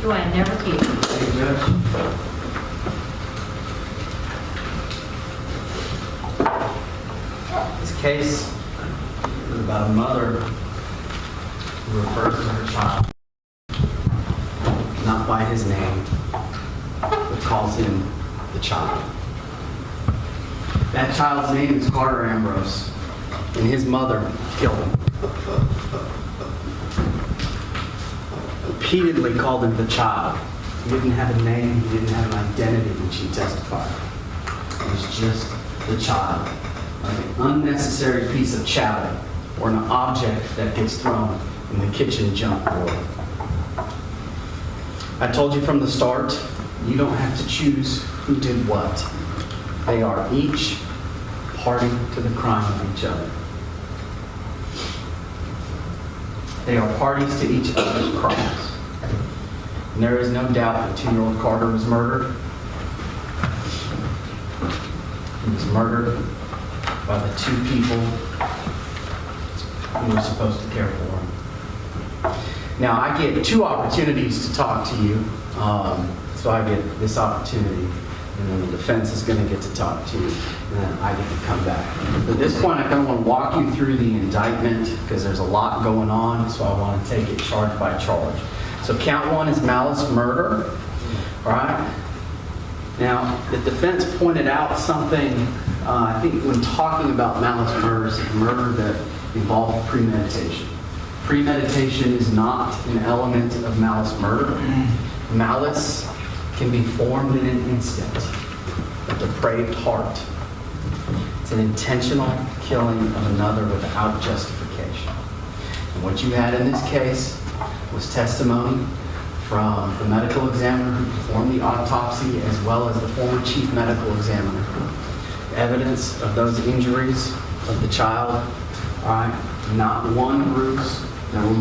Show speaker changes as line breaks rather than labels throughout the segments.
Do I never keep?
Thank you, Judge. This case is about a mother who refers to her child not by his name, but calls him the child. That child's name is Carter Ambrose, and his mother killed him. Repeatedly called him the child. He didn't have a name, he didn't have an identity when she testified. He was just the child, like an unnecessary piece of chatter or an object that gets thrown in the kitchen junk drawer. I told you from the start, you don't have to choose who did what. They are each party to the crime of each other. They are parties to each other's crimes. And there is no doubt that 2-year-old Carter was murdered. He was murdered by the 2 people who were supposed to care for him. Now, I get 2 opportunities to talk to you. So I get this opportunity, and then the defense is going to get to talk to you, and then I get to come back. But at this point, I kind of want to walk you through the indictment because there's a lot going on, so I want to take it charge by charge. So count 1 is malice murder, all right? Now, the defense pointed out something, I think when talking about malice murder that involved premeditation. Premeditation is not an element of malice murder. Malice can be formed in an instant, a depraved heart. It's an intentional killing of another without justification. And what you had in this case was testimony from the medical examiner who performed the autopsy as well as the former chief medical examiner. Evidence of those injuries of the child, all right, not one bruise, there were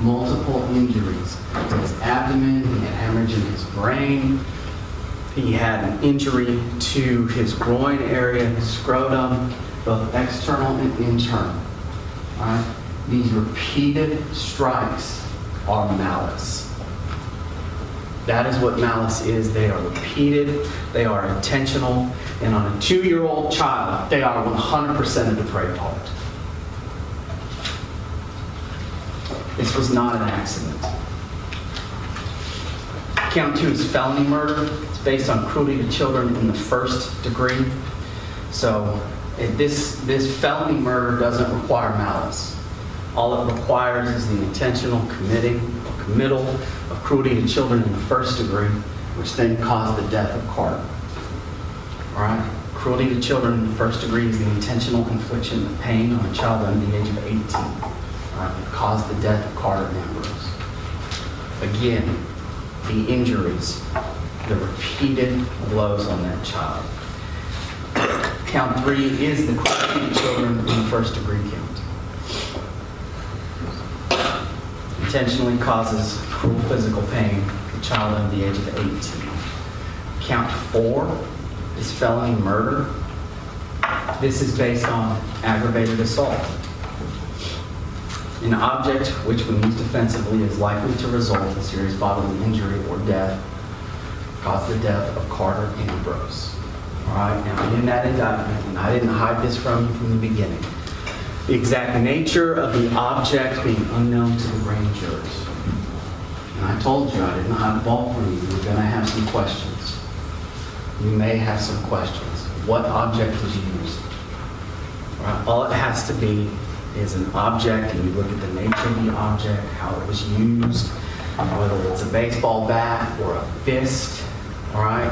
multiple injuries to his abdomen. He had hemorrhage in his brain. He had an injury to his groin area, his scrotum, both external and internal. All right? These repeated strikes are malice. That is what malice is. They are repeated, they are intentional, and on a 2-year-old child, they are 100% a depraved heart. This was not an accident. Count 2 is felony murder. It's based on cruelty to children in the 1st degree. So this felony murder doesn't require malice. All it requires is the intentional committal of cruelty to children in the 1st degree, which then caused the death of Carter. All right? Cruelty to children in the 1st degree is the intentional infliction of pain on a child under the age of 18. It caused the death of Carter Ambrose. Again, the injuries, the repeated blows on that child. Count 3 is the cruelty to children in the 1st degree count. Intentionally causes cruel physical pain to a child under the age of 18. Count 4 is felony murder. This is based on aggravated assault. An object which, when used offensively, is likely to result in serious bodily injury or death, caused the death of Carter Ambrose. All right, now in that indictment, and I didn't hide this from you from the beginning, the exact nature of the object being unknown to the grand jurors. And I told you I didn't hide the ball from you. You're going to have some questions. You may have some questions. What object was used? All right, all it has to be is an object, and you look at the nature of the object, how it was used, whether it's a baseball bat or a fist, all right,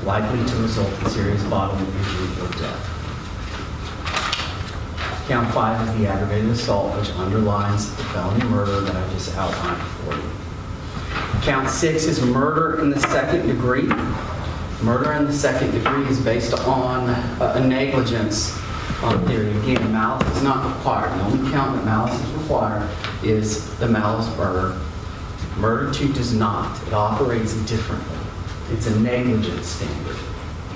likely to result in serious bodily injury or death. Count 5 is the aggravated assault, which underlines the felony murder that I just outlined for you. Count 6 is murder in the 2nd degree. Murder in the 2nd degree is based on a negligence theory. Again, malice is not required. The only count that malice is required is the malice murder. Murder 2 does not. It operates differently. It's a negligence standard.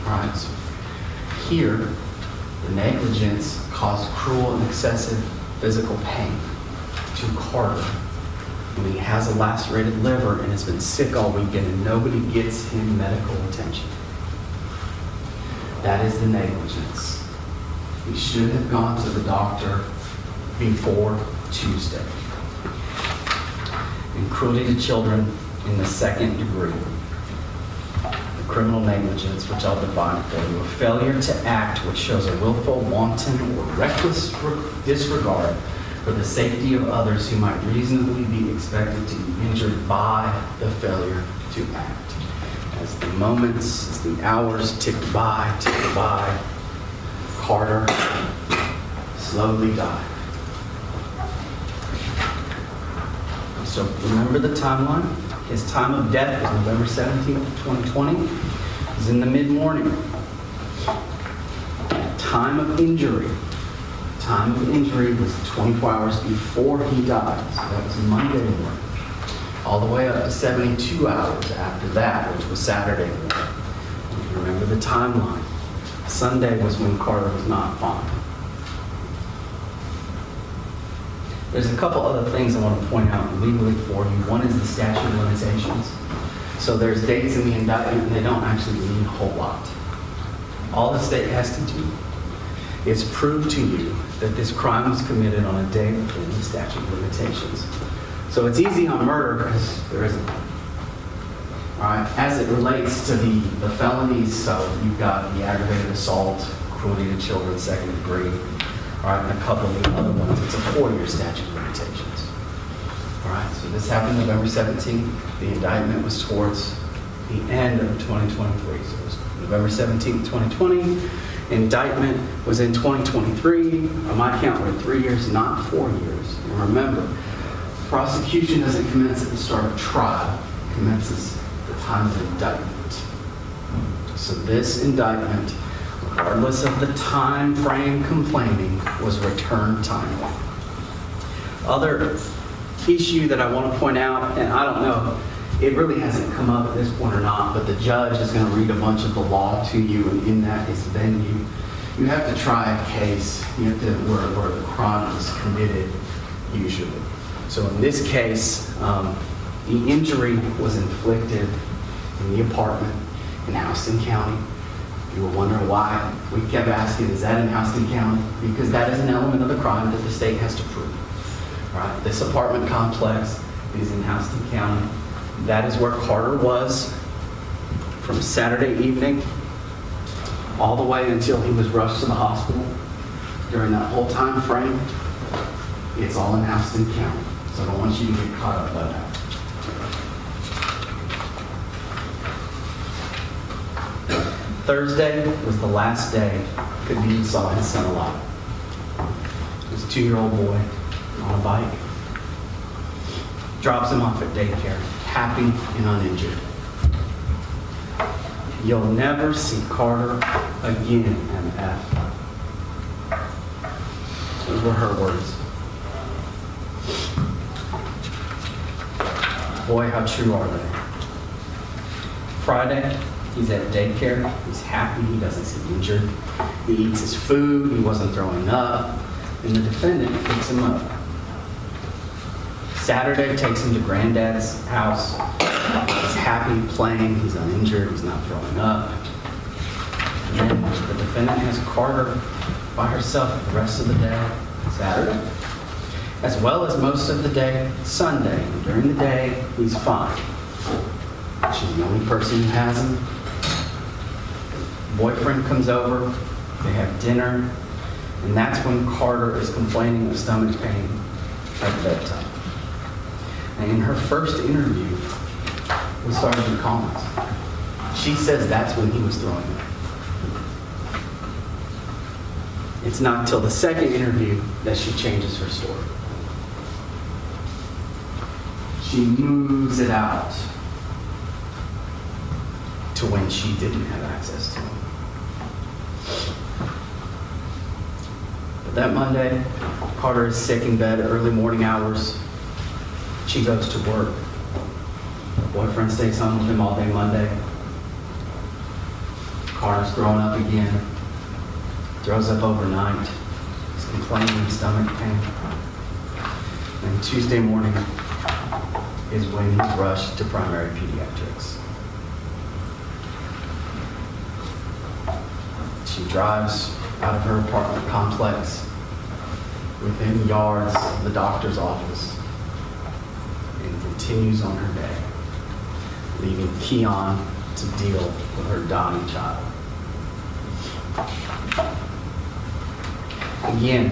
All right. So here, the negligence caused cruel and excessive physical pain to Carter. And he has a lacerated liver and has been sick all weekend, and nobody gets him medical attention. That is the negligence. He should have gone to the doctor before Tuesday. And cruelty to children in the second degree. The criminal negligence, which I'll define for you. A failure to act which shows a willful, wanton, or reckless disregard for the safety of others who might reasonably be expected to be injured by the failure to act. As the moments, as the hours ticked by, Carter slowly died. So remember the timeline. His time of death was November 17th, 2020. It was in the mid-morning. Time of injury was 24 hours before he died. So that was Monday morning. All the way up to 72 hours after that, which was Saturday morning. If you remember the timeline. Sunday was when Carter was not fine. There's a couple other things I want to point out legally for you. One is the statute of limitations. So there's dates in the indictment, and they don't actually mean a whole lot. All the state has to do is prove to you that this crime was committed on a day within the statute of limitations. So it's easy on murder because there isn't one. All right, as it relates to the felonies, so you've got the aggravated assault, cruelty to children, second degree, all right, and a couple of the other ones. It's a 4-year statute of limitations. All right, so this happened November 17th. The indictment was towards the end of 2023. So it was November 17th, 2020. Indictment was in 2023. On my count, we're 3 years, not 4 years. And remember, prosecution doesn't commence at the start of trial. It commences at the time of indictment. So this indictment, regardless of the time frame complaining, was return timely. Other issue that I want to point out, and I don't know, it really hasn't come up at this point or not, but the judge is going to read a bunch of the law to you, and in that is venue. You have to try a case where the crime is committed, usually. So in this case, the injury was inflicted in the apartment in Houston County. You were wondering why we kept asking, is that in Houston County? Because that is an element of the crime that the state has to prove. Right? This apartment complex is in Houston County. That is where Carter was from Saturday evening all the way until he was rushed to the hospital. During that whole time frame, it's all in Houston County. So I don't want you to get caught up by that. Thursday was the last day Khabib saw his son alive. He was a 2-year-old boy on a bike. Drops him off at daycare, happy and uninjured. You'll never see Carter again, MF. Those were her words. Boy, how true are they? Friday, he's at daycare. He's happy. He doesn't seem injured. He eats his food. He wasn't throwing up. And the defendant picks him up. Saturday takes him to granddad's house. He's happy, playing. He's uninjured. He's not throwing up. And then the defendant has Carter by herself the rest of the day, Saturday, as well as most of the day, Sunday. And during the day, he's fine. She's the only person who has him. Boyfriend comes over. They have dinner. And that's when Carter is complaining of stomach pain at bedtime. And in her first interview with Sergeant Collins, she says that's when he was throwing up. It's not until the second interview that she changes her story. She moves it out to when she didn't have access to him. But that Monday, Carter is sick in bed, early morning hours. She goes to work. Her boyfriend stays home with him all day Monday. Carter's throwing up again. Throws up overnight. He's complaining of stomach pain. And Tuesday morning, is when he's rushed to primary pediatrics. She drives out of her apartment complex within yards of the doctor's office and continues on her day, leaving Kianna to deal with her dying child. Again,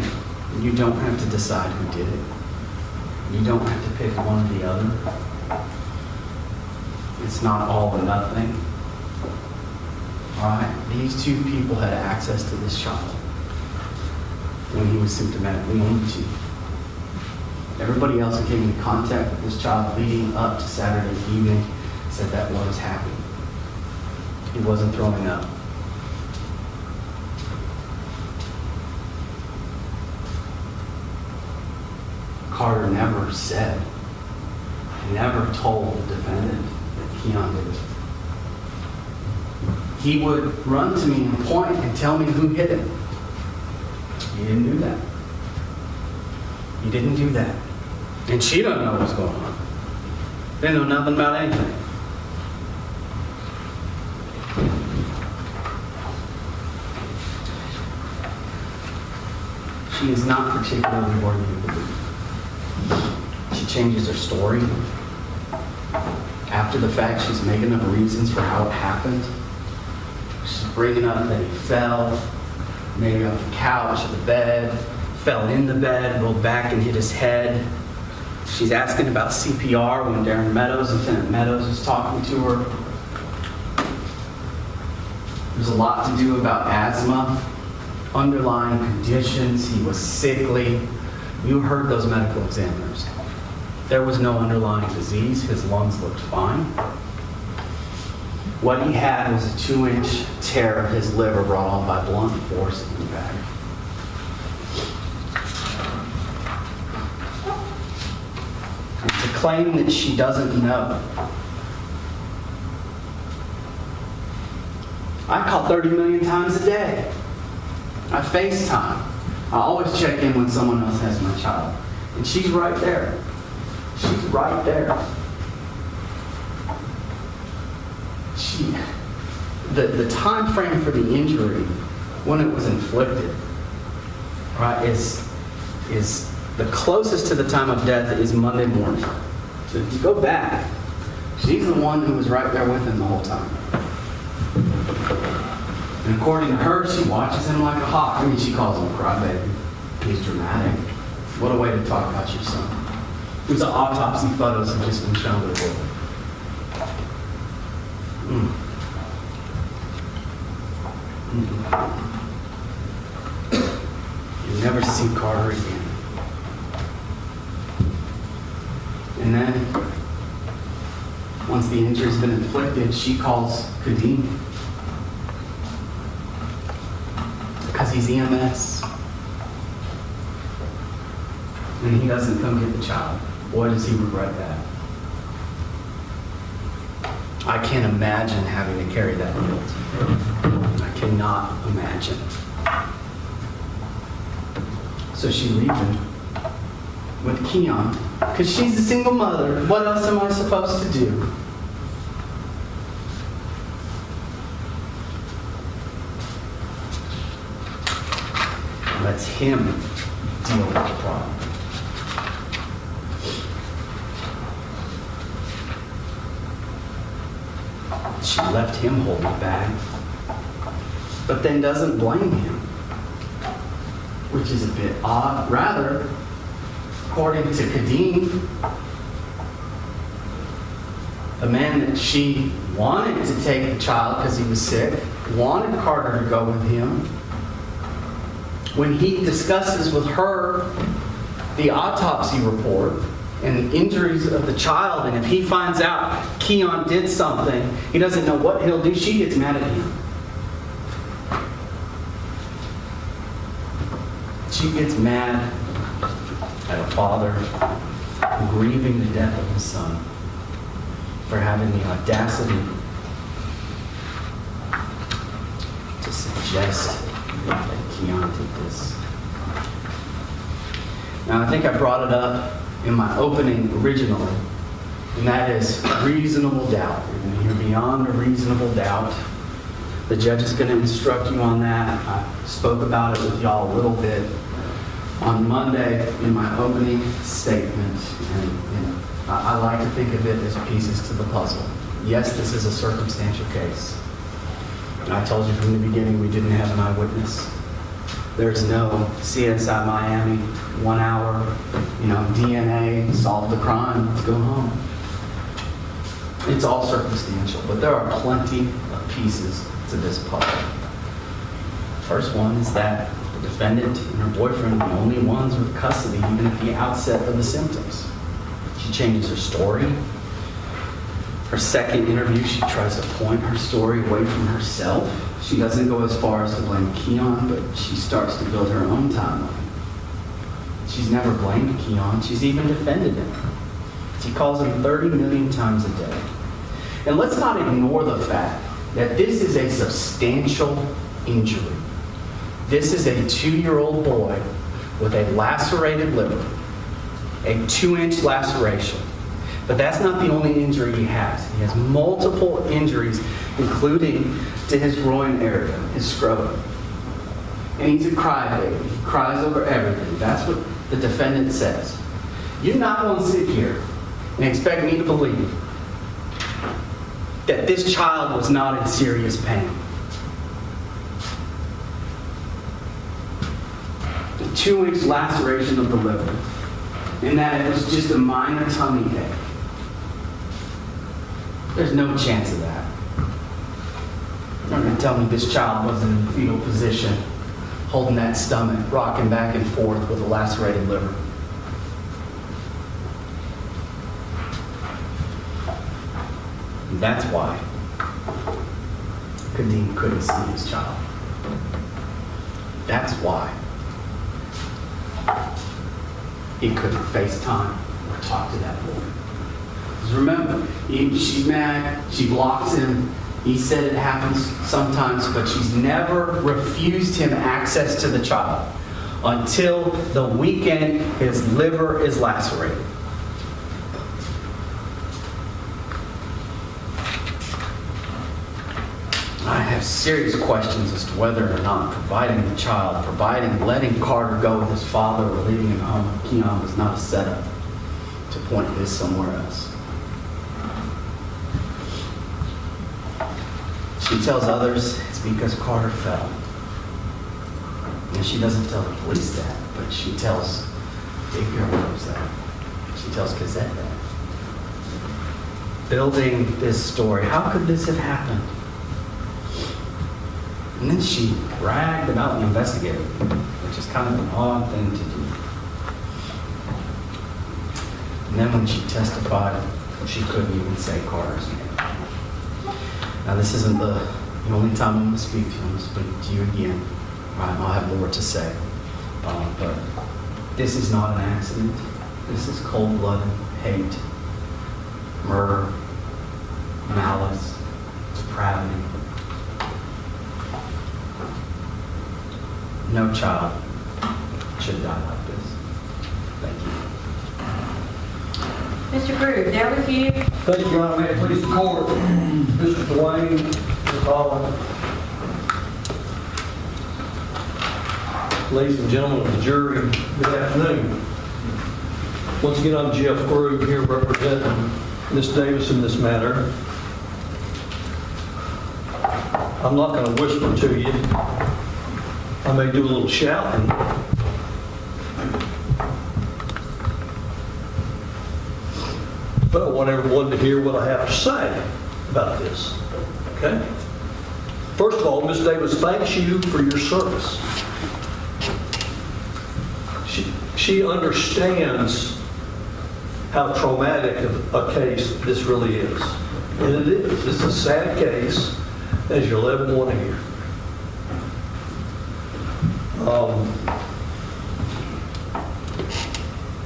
you don't have to decide who did it. You don't have to pick one or the other. It's not all or nothing. All right? These two people had access to this child when he was symptomatically on duty. Everybody else who came into contact with this child leading up to Saturday evening said that was happening. He wasn't throwing up. Carter never said, never told the defendant that Kianna did it. He would run to me and point and tell me who hit him. He didn't do that. He didn't do that. And she doesn't know what's going on. They know nothing about anything. She is not particularly worthy of belief. She changes her story. After the fact, she's making up reasons for how it happened. She's bringing up that he fell, maybe off the couch or the bed, fell in the bed, rolled back and hit his head. She's asking about CPR when Lieutenant Meadows is talking to her. There's a lot to do about asthma, underlying conditions. He was sickly. You heard those medical examiners. There was no underlying disease. His lungs looked fine. What he had was a 2-inch tear of his liver brought on by blunt force in the back. And to claim that she doesn't know. I call 30 million times a day. I FaceTime. I always check in when someone else has my child. And she's right there. She's right there. The time frame for the injury when it was inflicted, right, is the closest to the time of death is Monday morning. So if you go back, she's the one who was right there with him the whole time. And according to her, she watches him like a hawk. I mean, she calls him a crybaby. He's dramatic. What a way to talk about your son. Whose autopsy photos have just been shown to the world. You'll never see Carter again. And then, once the injury's been inflicted, she calls Kadeem. Because he's EMS. And he doesn't come get the child. Boy, does he regret that. I can't imagine having to carry that guilt. I cannot imagine. So she leaves him with Kianna, because she's a single mother. What else am I supposed to do? Lets him deal with the problem. She left him hold the bag, but then doesn't blame him, which is a bit odd. Rather, according to Kadeem, the man that she wanted to take the child because he was sick, wanted Carter to go with him, when he discusses with her the autopsy report and the injuries of the child, and if he finds out Kianna did something, he doesn't know what he'll do, she gets mad at him. She gets mad at a father grieving the death of his son for having the audacity to suggest that Kianna did this. Now, I think I brought it up in my opening originally, and that is reasonable doubt. You're going to hear beyond a reasonable doubt. The judge is going to instruct you on that. I spoke about it with y'all a little bit on Monday in my opening statement. And I like to think of it as pieces to the puzzle. Yes, this is a circumstantial case. I told you from the beginning we didn't have an eyewitness. There's no CSI Miami, 1 hour, DNA, solve the crime, let's go home. It's all circumstantial, but there are plenty of pieces to this puzzle. First one is that the defendant and her boyfriend are the only ones with custody even at the outset of the symptoms. She changes her story. Her second interview, she tries to point her story away from herself. She doesn't go as far as to blame Keon, but she starts to build her own timeline. She's never blamed Keon. She's even defended him. She calls him 30 million times a day. And let's not ignore the fact that this is a substantial injury. This is a 2-year-old boy with a lacerated liver, a 2-inch laceration. But that's not the only injury he has. He has multiple injuries, including to his groin area, his scrotum. And he's a crybaby. He cries over everything. That's what the defendant says. You're not going to sit here and expect me to believe that this child was not in serious pain. The 2-inch laceration of the liver, and that it was just a minor tummy ache. There's no chance of that. You're not going to tell me this child wasn't in fetal position, holding that stomach, rocking back and forth with a lacerated liver. And that's why Kadeem couldn't see his child. That's why he couldn't FaceTime or talk to that boy. Because remember, she's mad, she blocks him. He said it happens sometimes, but she's never refused him access to the child until the weekend his liver is lacerated. I have serious questions as to whether or not providing the child, letting Carter go with his father or leaving him home with Keon was not a setup to point this somewhere else. She tells others it's because Carter fell. And she doesn't tell the police that, but she tells Big Girl knows that. She tells Gazette that. Building this story, how could this have happened? And then she bragged about the investigator, which is kind of an odd thing to do. And then when she testified, she couldn't even say Carter's name. Now this isn't the only time I'm going to speak to you. I'm going to speak to you again. I'll have more to say. But this is not an accident. This is cold-blooded hate, murder, malice, depravity. No child should die like this. Thank you.
Mr. Crew, there with you.
Thank you, Your Honor. May it please the court. Mr. Dwayne, Mr. Holland. Ladies and gentlemen of the jury, good afternoon. Once again, I'm Jeff Crew here representing Ms. Davis in this matter. I'm not going to whisper to you. I may do a little shouting. But I want everyone to hear what I have to say about this. Okay? First of all, Ms. Davis thanks you for your service. She understands how traumatic a case this really is. And it is. It's a sad case, as you'll ever want to hear.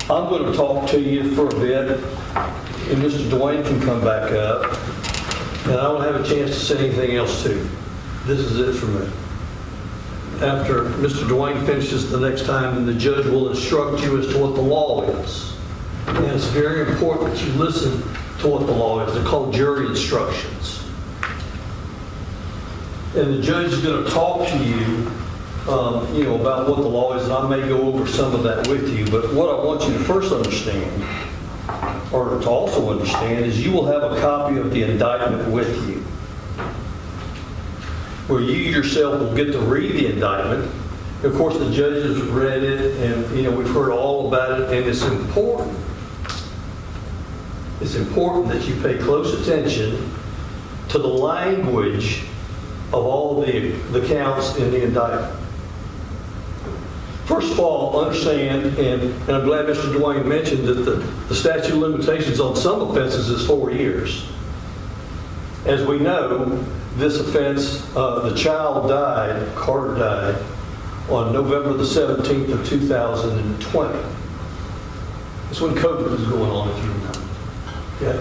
I'm going to talk to you for a bit, and Mr. Dwayne can come back up, and I don't have a chance to say anything else too. This is it for me. After Mr. Dwayne finishes the next time, then the judge will instruct you as to what the law is. And it's very important that you listen to what the law is. They're called jury instructions. And the judge is going to talk to you, about what the law is, and I may go over some of that with you. But what I want you to first understand, or to also understand, is you will have a copy of the indictment with you, where you yourself will get to read the indictment. Of course, the judge has read it, and we've heard all about it, and it's important. It's important that you pay close attention to the language of all the counts in the indictment. First of all, understand, and I'm glad Mr. Dwayne mentioned that the statute of limitations on some offenses is 4 years. As we know, this offense, the child died, Carter died, on November the 17th of 2020. That's when COVID was going on, if you remember. Okay.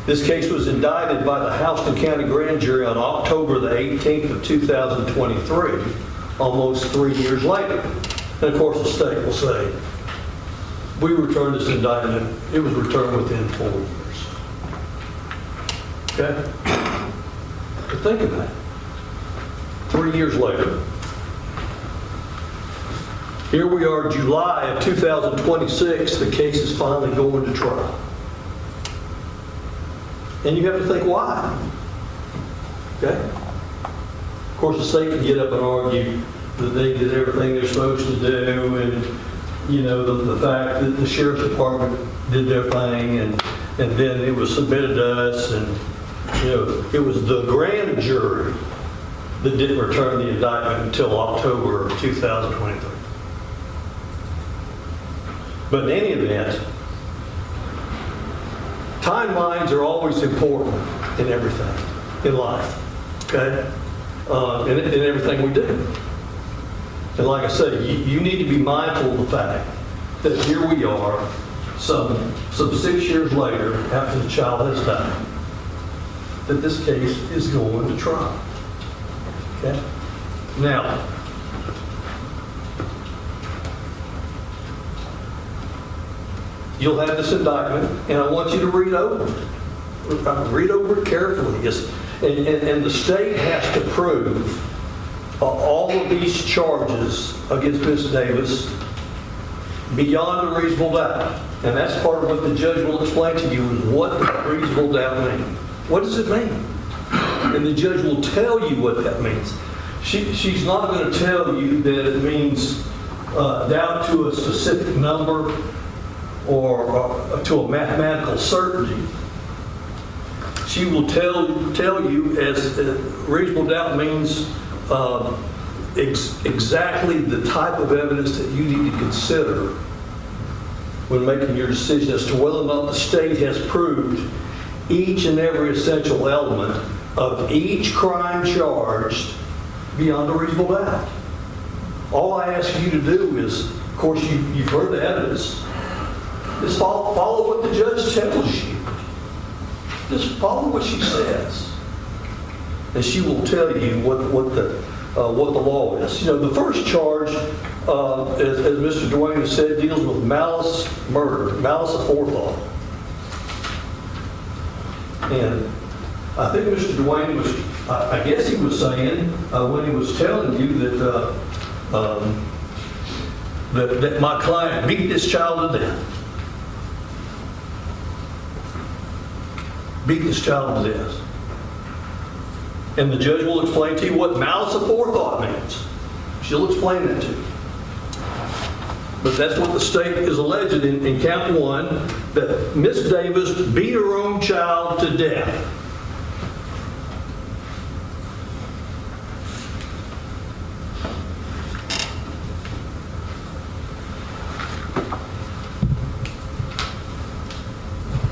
This case was indicted by the Houston County Grand Jury on October the 18th of 2023, almost 3 years later. And of course, the state will say, we returned this indictment, it was returned within 4 years. Okay? But think about it. 3 years later, here we are, July of 2026, the case is finally going to trial. And you have to think why. Okay? Of course, the state can get up and argue that they did everything they're supposed to do, and the fact that the sheriff's department did their thing, and then it was submitted to us, and it was the grand jury that didn't return the indictment until October of 2023. But in any event, timelines are always important in everything in life, okay? In everything we do. And like I say, you need to be mindful of the fact that here we are, some 6 years later, after the child has died, that this case is going to trial. Okay? Now, you'll have this indictment, and I want you to read over it. Read over it carefully. And the state has to prove all of these charges against Ms. Davis beyond a reasonable doubt. And that's part of what the judge will explain to you, is what does reasonable doubt mean? What does it mean? And the judge will tell you what that means. She's not going to tell you that it means down to a specific number or to a mathematical certainty. She will tell you as reasonable doubt means exactly the type of evidence that you need to consider when making your decision as to whether or not the state has proved each and every essential element of each crime charged beyond a reasonable doubt. All I ask you to do is, of course, you've heard the evidence, just follow what the judge tells you. Just follow what she says. And she will tell you what the law is. The first charge, as Mr. Dwayne has said, deals with malice murder, malice aforethought. And I think Mr. Dwayne was, I guess he was saying, when he was telling you that my client beat this child to death. Beat this child to death. And the judge will explain to you what malice aforethought means. She'll explain that to you. But that's what the state is alleged in count 1, that Miss Davis beat her own child to death.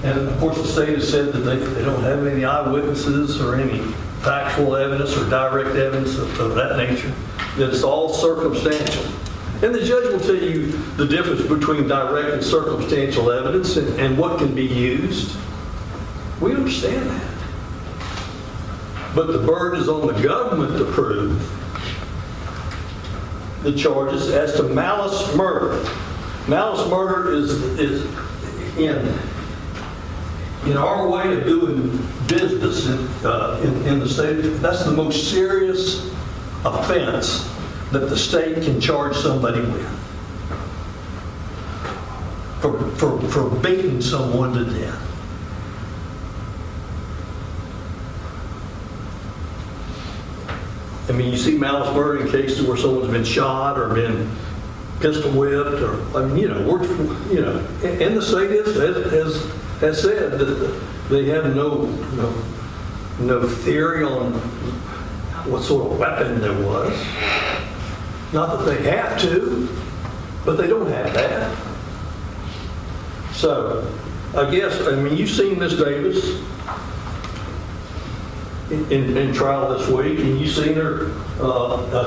And of course, the state has said that they don't have any eyewitnesses or any factual evidence or direct evidence of that nature, that it's all circumstantial. And the judge will tell you the difference between direct and circumstantial evidence and what can be used. We understand that. But the burden is on the government to prove the charges as to malice murder. Malice murder is in our way of doing business in the state, that's the most serious offense that the state can charge somebody with. For beating someone to death. I mean, you see malice murder in cases where someone's been shot or been pistol whipped, or I mean, and the state has said that they have no theory on what sort of weapon there was. Not that they have to, but they don't have that. So, I guess, I mean, you've seen Miss Davis in trial this week, and you've seen her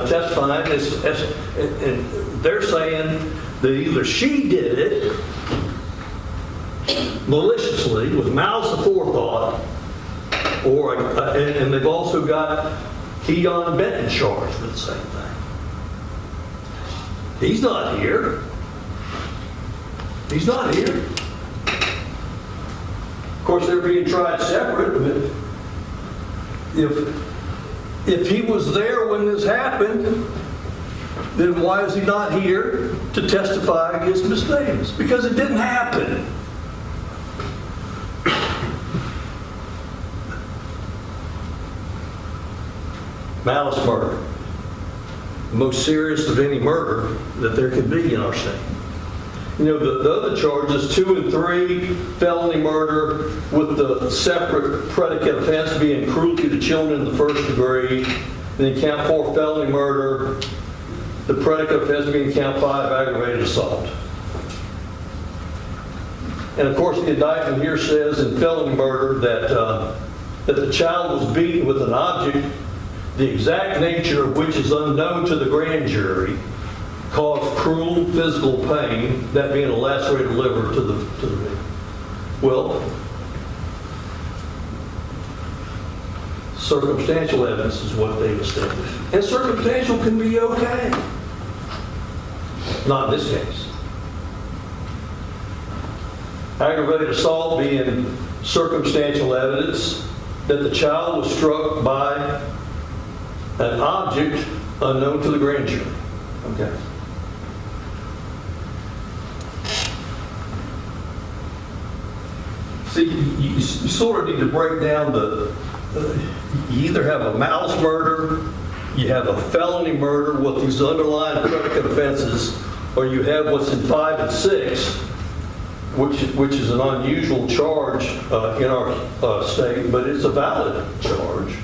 testifying, and they're saying that either she did it maliciously, with malice aforethought, or, and they've also got Keon Benton charged with the same thing. He's not here. He's not here. Of course, they're being tried separate, but if he was there when this happened, then why is he not here to testify against Miss Davis? Because it didn't happen. Malice murder. The most serious of any murder that there could be in our state. You know, the other charges, 2 and 3, felony murder with the separate predicate offense being cruelty to children in the first degree. Then count 4, felony murder, the predicate offense being count 5, aggravated assault. And of course, the indictment here says in felony murder that the child was beaten with an object, the exact nature of which is unknown to the grand jury, caused cruel physical pain, that being a lacerated liver to the victim. Well, circumstantial evidence is what they've established. And circumstantial can be okay. Not in this case. Aggravated assault being circumstantial evidence that the child was struck by an object unknown to the grand jury. Okay. See, you sort of need to break down you either have a malice murder, you have a felony murder with these underlying predicate offenses, or you have what's in 5 and 6, which is an unusual charge in our state, but it's a valid charge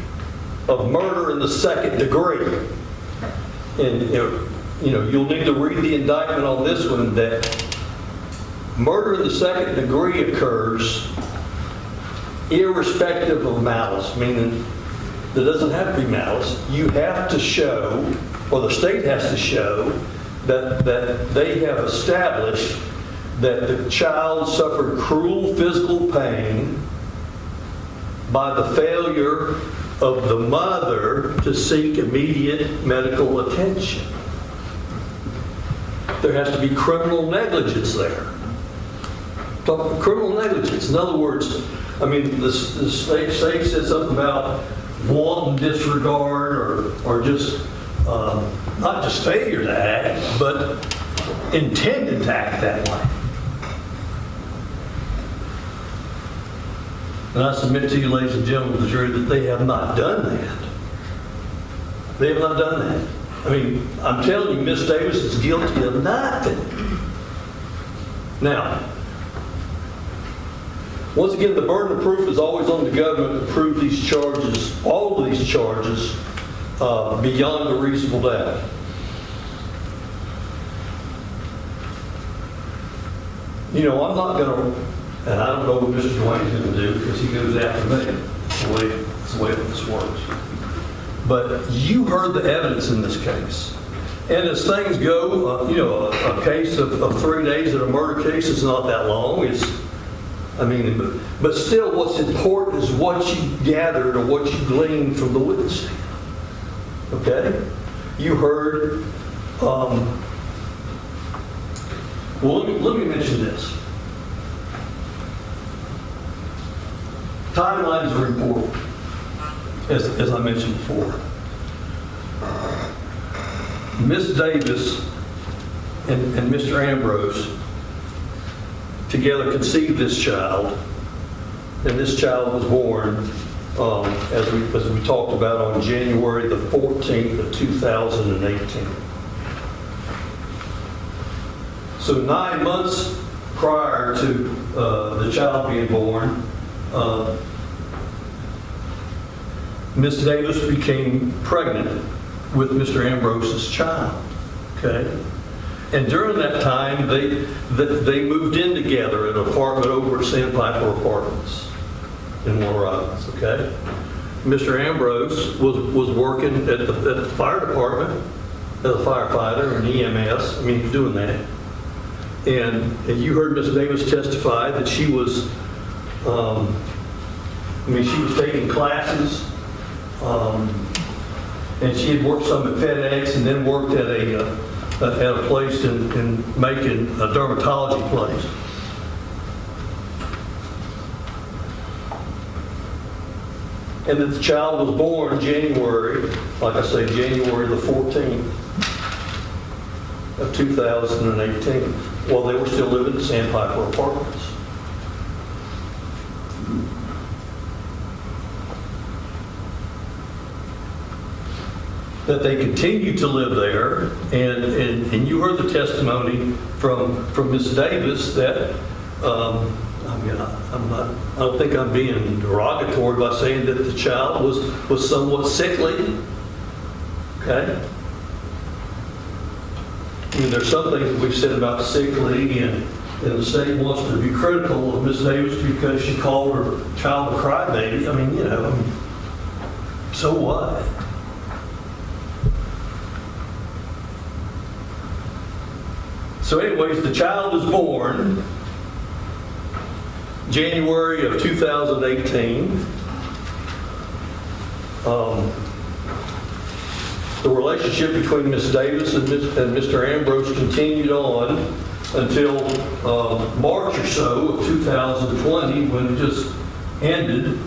of murder in the second degree. And you'll need to read the indictment on this one, that murder in the second degree occurs irrespective of malice, meaning there doesn't have to be malice. You have to show, or the state has to show, that they have established that the child suffered cruel physical pain by the failure of the mother to seek immediate medical attention. There has to be criminal negligence there. Criminal negligence. In other words, I mean, the state said something about wanton disregard or just, not just failure to act, but intended to act that way. And I submit to you, ladies and gentlemen of the jury, that they have not done that. They have not done that. I mean, I'm telling you, Miss Davis is guilty of nothing. Now, once again, the burden of proof is always on the government to prove these charges, all of these charges, beyond a reasonable doubt. I'm not going to, and I don't know what Mr. Dwayne's going to do because he goes after me. It's the way this works. But you heard the evidence in this case. And as things go, a case of 3 days in a murder case is not that long. But still what's important is what you gathered or what you gleaned from the witness stand. Okay? You heard Well, let me mention this. Timelines are important, as I mentioned before. Miss Davis and Mr. Ambrose together conceived this child, and this child was born, as we talked about, on January the 14th of 2018. So 9 months prior to the child being born, Miss Davis became pregnant with Mr. Ambrose's child. Okay? And during that time, they moved in together in an apartment over at Sandpiper Apartments in Warner Robins. Okay? Mr. Ambrose was working at the fire department as a firefighter and EMS. I mean, he was doing that. And you heard Miss Davis testify that she was, she was taking classes, and she had worked some at FedEx and then worked at a place in Macon, a dermatology place. And that the child was born January, like I say, January the 14th of 2018, while they were still living in Sandpiper Apartments. That they continued to live there, and you heard the testimony from Ms. Davis that, I don't think I'm being derogatory by saying that the child was somewhat sickly. Okay? I mean, there's some things that we've said about sickly, and the state wants to be critical of Ms. Davis because she called her child a crybaby. I mean, so what? So anyways, the child was born January of 2018. The relationship between Miss Davis and Mr. Ambrose continued on until March or so of 2020, when it just ended.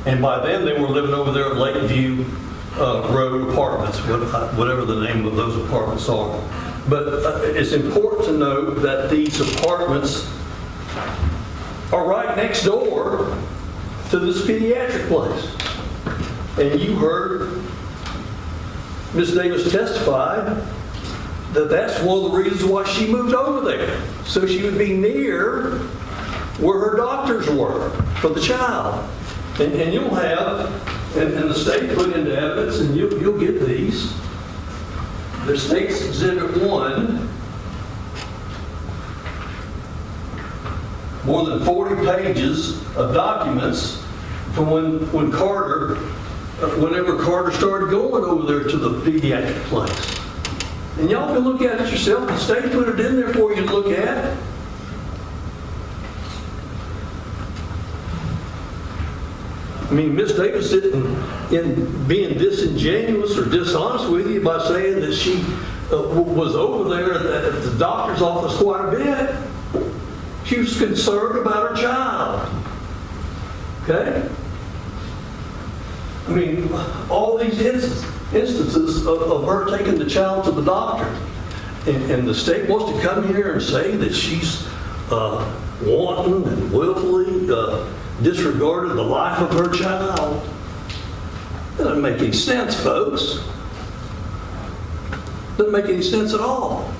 And by then they were living over there at Lakeview Road Apartments, whatever the name of those apartments are. But it's important to note that these apartments are right next door to this pediatric place. And you heard Ms. Davis testify that that's one of the reasons why she moved over there, so she would be near where her doctors were for the child. And you'll have, and the state put into evidence, and you'll get these. The State's Exhibit 1, more than 40 pages of documents from when Carter, whenever Carter started going over there to the pediatric place. And y'all can look at it yourself. The state put it in there for you to look at. I mean, Miss Davis isn't in being disingenuous or dishonest with you by saying that she was over there at the doctor's office quite a bit. She was concerned about her child. Okay? I mean, all these instances of her taking the child to the doctor. And the state wants to come here and say that she's wanton and willfully disregarded the life of her child. That doesn't make any sense, folks. Doesn't make any sense at all.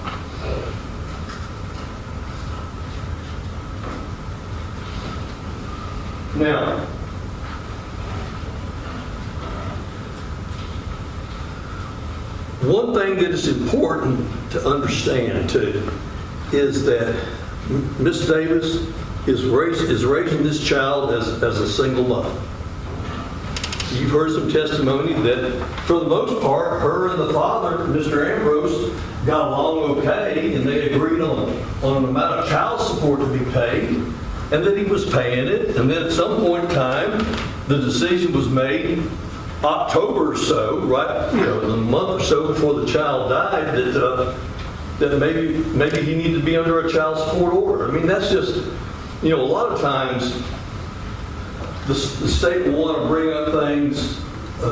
Now, one thing that is important to understand too is that Miss Davis is raising this child as a single mother. You've heard some testimony that, for the most part, her and the father, Mr. Ambrose, got along okay, and they agreed on an amount of child support to be paid, and that he was paying it. And then at some point in time, the decision was made October or so, right, a month or so before the child died, that maybe he needed to be under a child support order. I mean, that's just, a lot of times the state will want to bring up things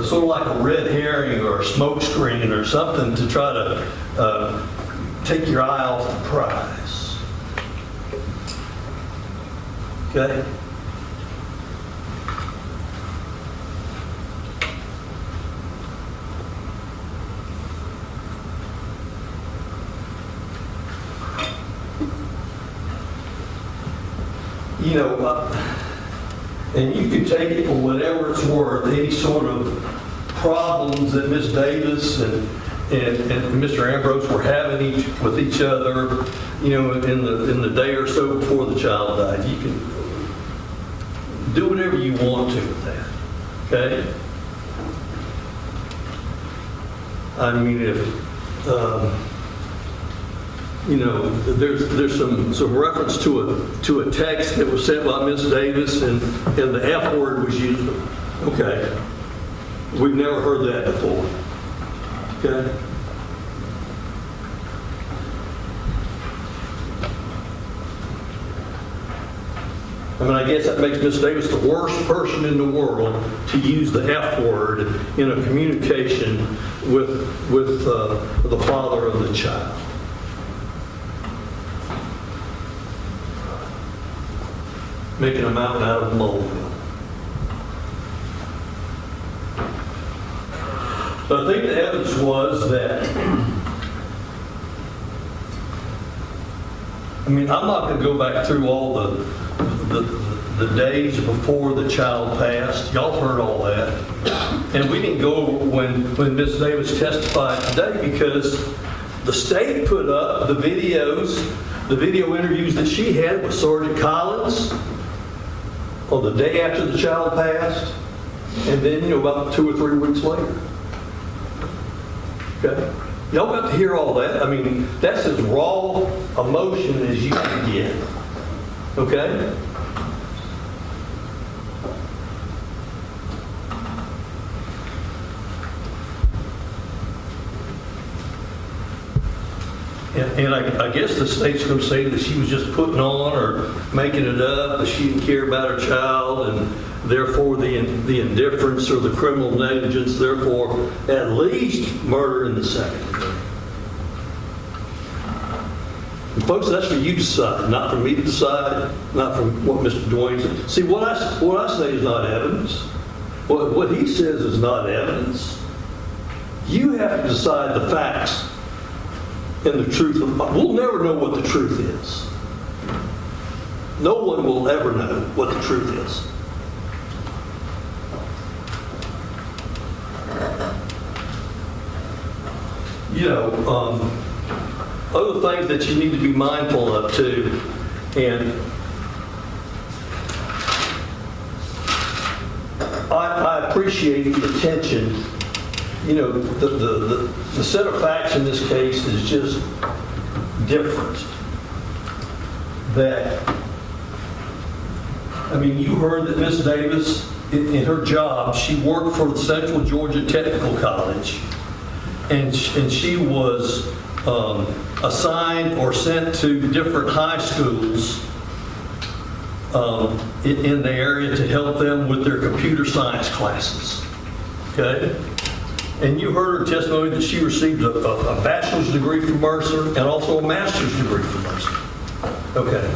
sort of like a red herring or a smoke screen or something to try to take your eye off the prize. Okay? And you can take it for whatever it's worth, any sort of problems that Ms. Davis and Mr. Ambrose were having with each other, in the day or so before the child died. You can do whatever you want to with that, okay? I mean, there's some reference to a text that was sent by Ms. Davis, and the F word was used. Okay, we've never heard that before. Okay. I mean, I guess that makes Ms. Davis the worst person in the world to use the F word in a communication with the father of the child. Making a mountain out of a molehill. So I think the evidence was that, I'm not going to go back through all the days before the child passed. Y'all heard all that. And we didn't go when Ms. Davis testified today because the state put up the video interviews that she had with Sergeant Collins on the day after the child passed, and then about 2 or 3 weeks later. Okay? Y'all got to hear all that. I mean, that's as raw emotion as you can get. Okay? And I guess the state's going to say that she was just putting on or making it up, that she didn't care about her child, and therefore the indifference or the criminal negligence, therefore at least murder in the second degree. And folks, that's for you to decide, not for me to decide, not for what Mr. Dwayne said. See, what I say is not evidence. What he says is not evidence. You have to decide the facts. And the truth, we'll never know what the truth is. No one will ever know what the truth is. Other things that you need to be mindful of too, and I appreciate the attention. The set of facts in this case is just different. You heard that Ms. Davis, in her job, she worked for the Central Georgia Technical College, and she was assigned or sent to different high schools in the area to help them with their computer science classes. Okay? And you heard her testimony that she received a bachelor's degree from Mercer and also a master's degree from Mercer. Okay.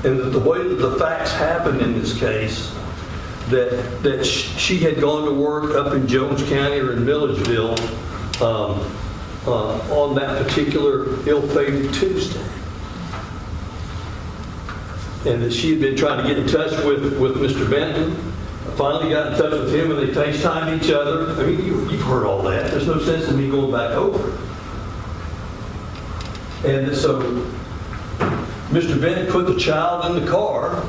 And the way that the facts happened in this case, that she had gone to work up in Jones County or in Milledgeville on that particular ill-fated Tuesday. And that she had been trying to get in touch with Mr. Benton. Finally got in touch with him and they FaceTimed each other. You've heard all that. There's no sense in me going back over it. And so Mr. Benton put the child in the car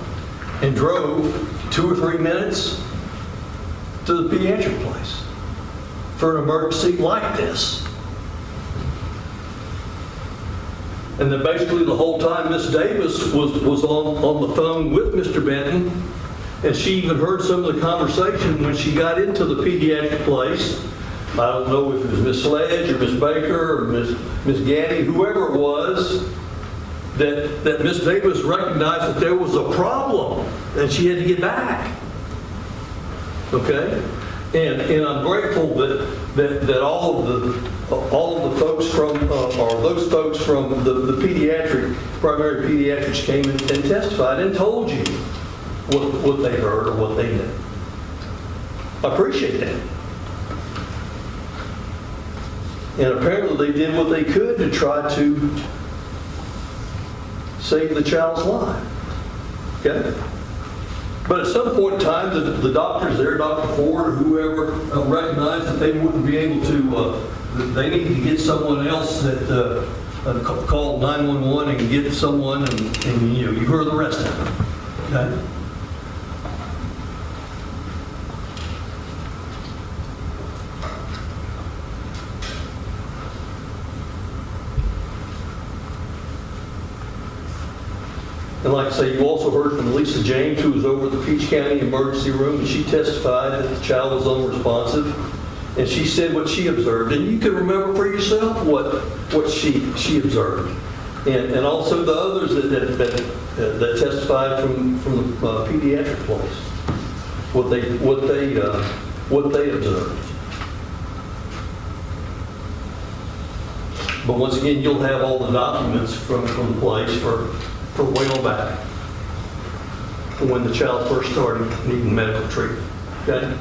and drove 2 or 3 minutes to the pediatric place for an emergency like this. And then basically the whole time Miss Davis was on the phone with Mr. Benton, and she even heard some of the conversation when she got into the pediatric place. I don't know if it was Miss Sledge or Miss Baker or Miss Gaddy, whoever it was, that Miss Davis recognized that there was a problem and she had to get back. Okay? And I'm grateful that all of the folks from, or those folks from the primary pediatrics came and testified and told you what they heard or what they knew. I appreciate that. And apparently they did what they could to try to save the child's life. Okay? But at some point in time, the doctors there, Dr. Ford or whoever, recognized that they wouldn't be able to, that they needed to get someone else that called 911 and get someone, and you heard the rest of it. Okay? And like I say, you also heard from Lisa James, who was over at the Peach County Emergency Room, and she testified that the child was unresponsive. And she said what she observed. And you can remember for yourself what she observed. And also the others that testified from the pediatric place, what they observed. But once again, you'll have all the documents from the place for way on back, when the child first started needing medical treatment. Okay?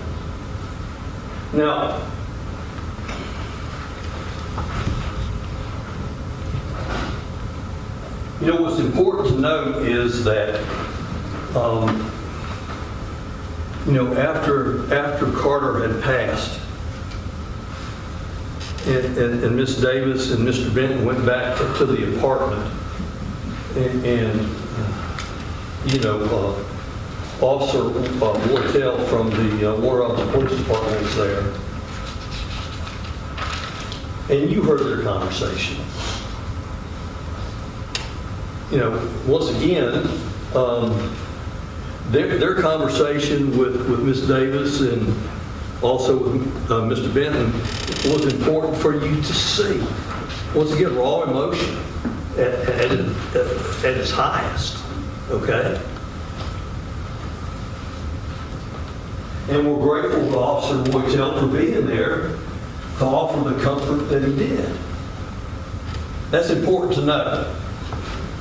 Now, what's important to note is that, after Carter had passed, and Miss Davis and Mr. Benton went back to the apartment, Officer Wartell from the Warner Robins Police Department was there. And you heard their conversation. Once again, their conversation with Miss Davis and also with Mr. Benton was important for you to see. Once again, raw emotion at its highest. Okay? And we're grateful to Officer Wartell for being there to offer the comfort that he did. That's important to know.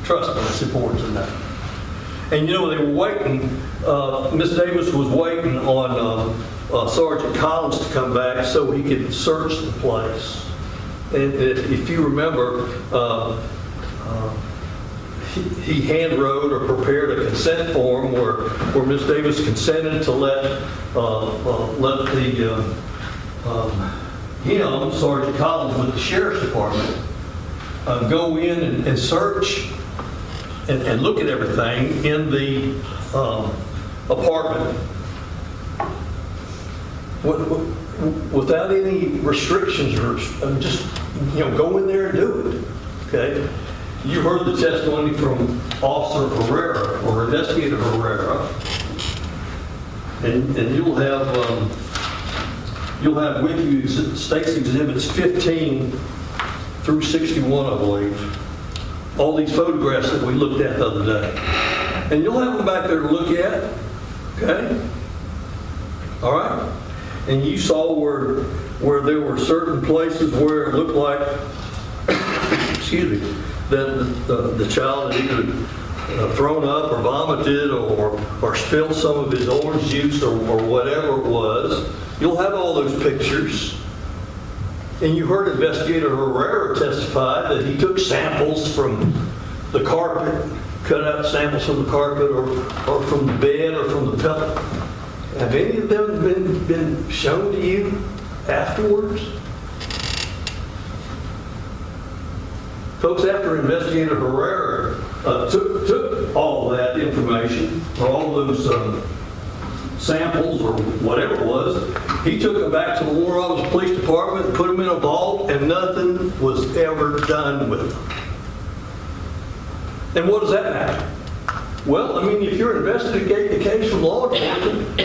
Trust me, it's important to know. And they were waiting, Miss Davis was waiting on Sergeant Collins to come back so he could search the place. And if you remember, he hand wrote or prepared a consent form where Miss Davis consented to let him, Sergeant Collins, with the Sheriff's Department, go in and search and look at everything in the apartment without any restrictions or just go in there and do it. Okay? You heard the testimony from Officer Herrera or Investigator Herrera, and you'll have with you State's Exhibits 15 through 61, I believe. All these photographs that we looked at the other day. And you'll have them back there to look at. Okay? All right? And you saw where there were certain places where it looked like, excuse me, that the child had either thrown up or vomited or spilled some of his orange juice or whatever it was. You'll have all those pictures. And you heard Investigator Herrera testify that he took samples from the carpet, cut out samples from the carpet or from the bed or from the pillow. Have any of them been shown to you afterwards? Folks, after Investigator Herrera took all that information, or all those samples, or whatever it was, he took them back to the Warner Robins Police Department, put them in a vault, and nothing was ever done with them. And what does that matter? Well, I mean, if you're investigating a case from law enforcement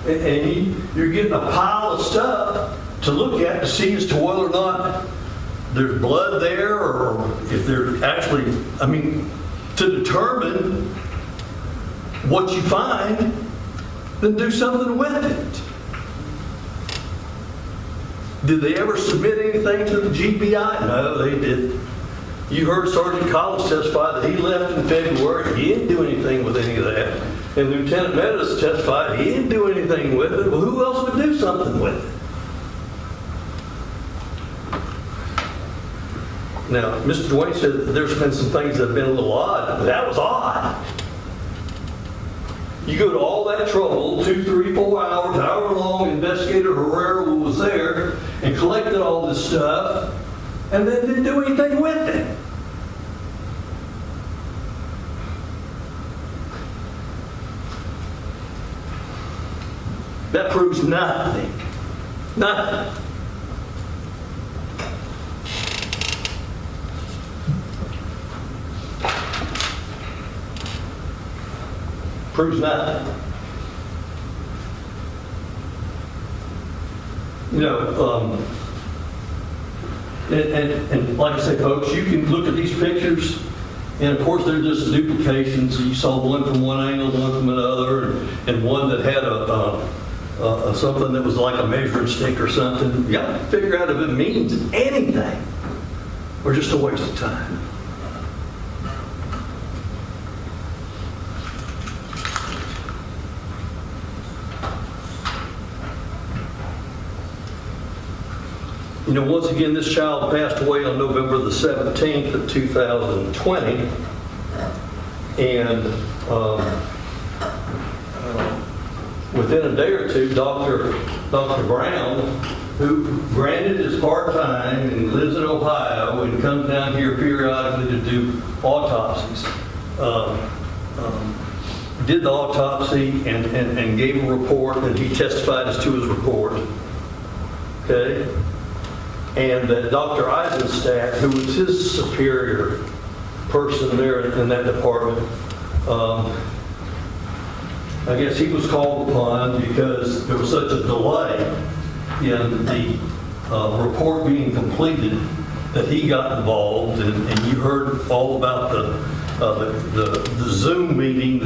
and you're getting a pile of stuff to look at to see as to whether or not there's blood there or if there's actually, I mean, to determine what you find, then do something with it. Did they ever submit anything to the GBI? No, they didn't. You heard Sergeant Collins testify that he left in February. He didn't do anything with any of that. And Lieutenant Meadows testified he didn't do anything with it. Well, who else would do something with it? Now, Mr. Dwayne said that there's been some things that have been a little odd. That was odd. You go to all that trouble, 2, 3, 4 hours, however long Investigator Herrera was there and collected all this stuff, and then didn't do anything with it. That proves nothing. Nothing. Proves nothing. You know, and like I say, folks, you can look at these pictures, and of course they're just duplications. You saw one from one angle, one from another, and one that had something that was like a measuring stick or something. You got to figure out if it means anything or just a waste of time. You know, once again, this child passed away on November the 17th of 2020, and within a day or two, Dr. Brown, who granted is part-time and lives in Ohio and comes down here periodically to do autopsies, did the autopsy and gave a report, and he testified as to his report. Okay? And that Dr. Eisenstadt, who was his superior person there in that department, I guess he was called upon because there was such a delay in the report being completed that he got involved, and you heard all about the Zoom meeting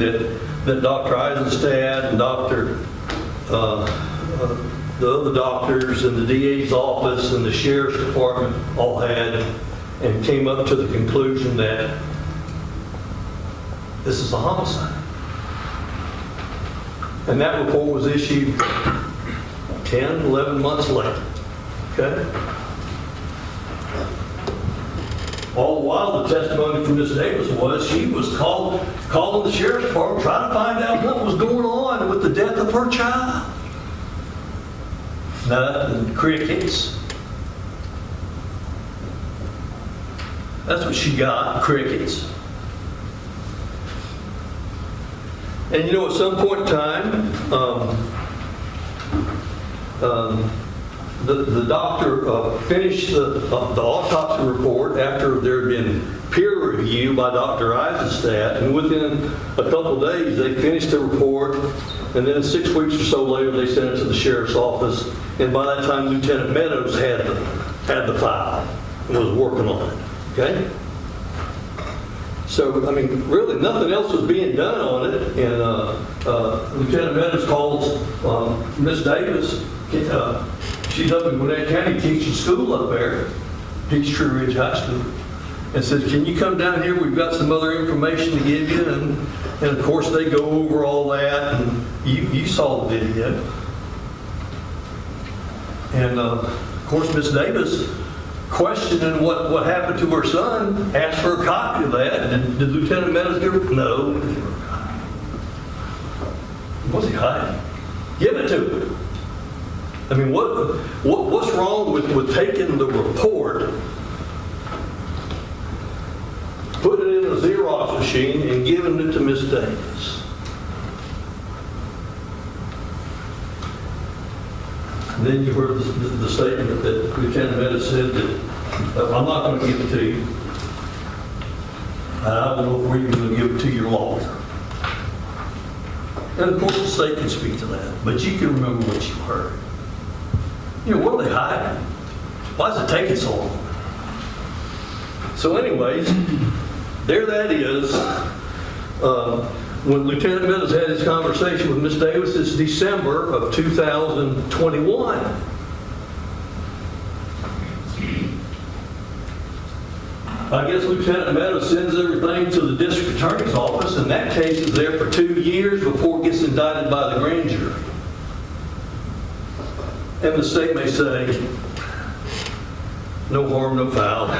that Dr. Eisenstadt and the other doctors and the DA's office and the sheriff's department all had, and came up to the conclusion that this is a homicide. And that report was issued 10, 11 months later. Okay? All the while, the testimony from Ms. Davis was she was calling the sheriff's department trying to find out what was going on with the death of her child. Nothing, crickets. That's what she got, crickets. And you know, at some point in time, the doctor finished the autopsy report after there had been peer review by Dr. Eisenstadt, and within a couple of days they finished the report, and then 6 weeks or so later they sent it to the sheriff's office, and by that time Lieutenant Meadows had the file and was working on it. Okay? So, I mean, really nothing else was being done on it, and Lieutenant Meadows calls Miss Davis. She's up in Gwinnett County teaching school up there, Peachtree Ridge High School, and said, "Can you come down here? We've got some other information to give you." And of course they go over all that, and you saw the video. And of course Miss Davis, questioning what happened to her son, asked for a copy of that. Did Lieutenant Meadows give her? No. What's he hiding? Give it to her. I mean, what's wrong with taking the report, putting it in a Xerox machine, and giving it to Miss Davis? And then you heard the statement that Lieutenant Meadows said that I'm not going to give it to you. And I don't know if we're even going to give it to your lawyer. And of course, the state can speak to that, but you can remember what you heard. You know, what are they hiding? Why is it taking so long? So anyways, there that is. When Lieutenant Meadows had his conversation with Miss Davis, it's December of 2021. I guess Lieutenant Meadows sends everything to the district attorney's office, and that case is there for 2 years before it gets indicted by the grand jury. And the state may say, no harm, no foul.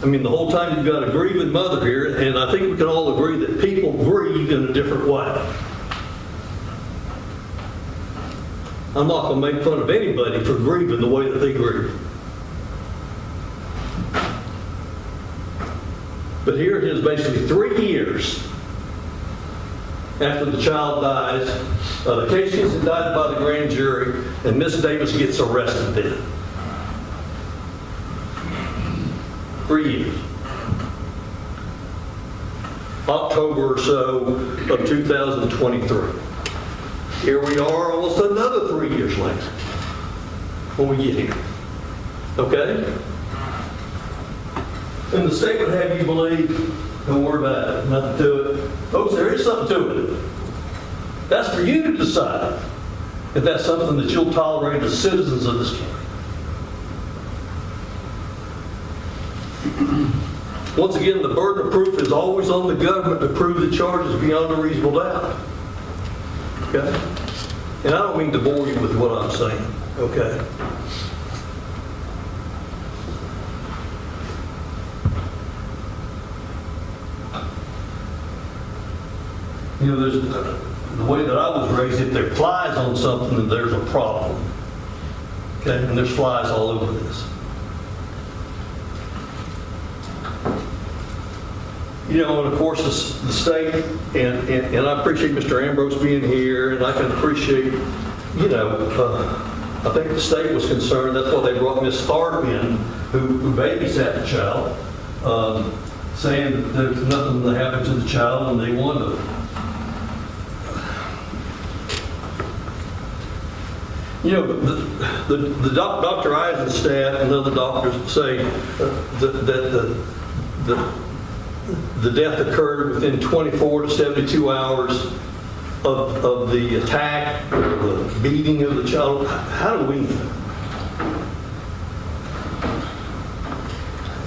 I mean, the whole time you've got a grieving mother here, and I think we can all agree that people grieve in a different way. I'm not going to make fun of anybody for grieving the way that they grieve. But here it is basically 3 years after the child dies, the case gets indicted by the grand jury, and Miss Davis gets arrested then. 3 years. October or so of 2023. Here we are almost another 3 years later when we get here. Okay? And the state would have you believe, don't worry about it, nothing to it. Folks, there is something to it. That's for you to decide if that's something that you'll tolerate as citizens of this county. Once again, the burden of proof is always on the government to prove the charges beyond a reasonable doubt. Okay? And I don't mean to bore you with what I'm saying. Okay? You know, there's the way that I was raised, if there are flies on something, then there's a problem. Okay? And there's flies all over this. You know, and of course, the state, and I appreciate Mr. Ambrose being here, and I can appreciate, you know, I think the state was concerned. That's why they brought Ms. Tharp in, who babysat the child, saying that there's nothing that happened to the child, and they wanted to. You know, the Dr. Eisenstadt and other doctors say that the death occurred within 24 to 72 hours of the attack or the beating of the child. How do we know?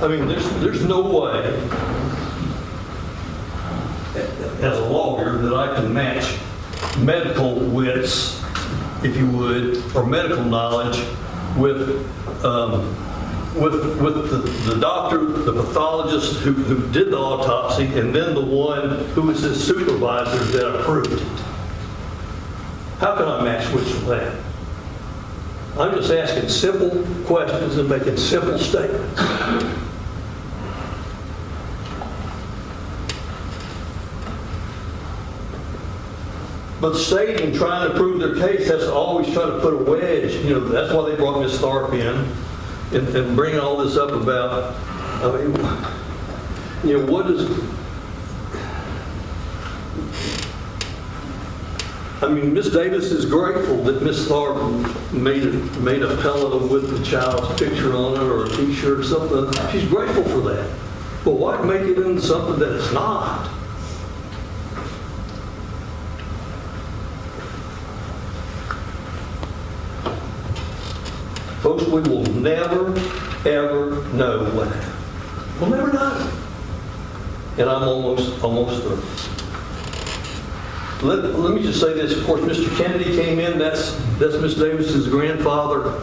I mean, there's no way, as a lawyer, that I can match medical wits, if you would, or medical knowledge with the doctor, the pathologist who did the autopsy, and then the one who was his supervisor that approved it. How can I match which of that? I'm just asking simple questions and making simple statements. But the state, in trying to prove their case, has to always try to put a wedge. You know, that's why they brought Ms. Tharp in. And bringing all this up about, I mean, you know, what is, I mean, Miss Davis is grateful that Miss Tharp made a pillow with the child's picture on it or a t-shirt or something. She's grateful for that. But why make it into something that it's not? Folks, we will never, ever know what happened. We'll never know. And I'm almost through. Let me just say this. Of course, Mr. Kennedy came in. That's Miss Davis's grandfather.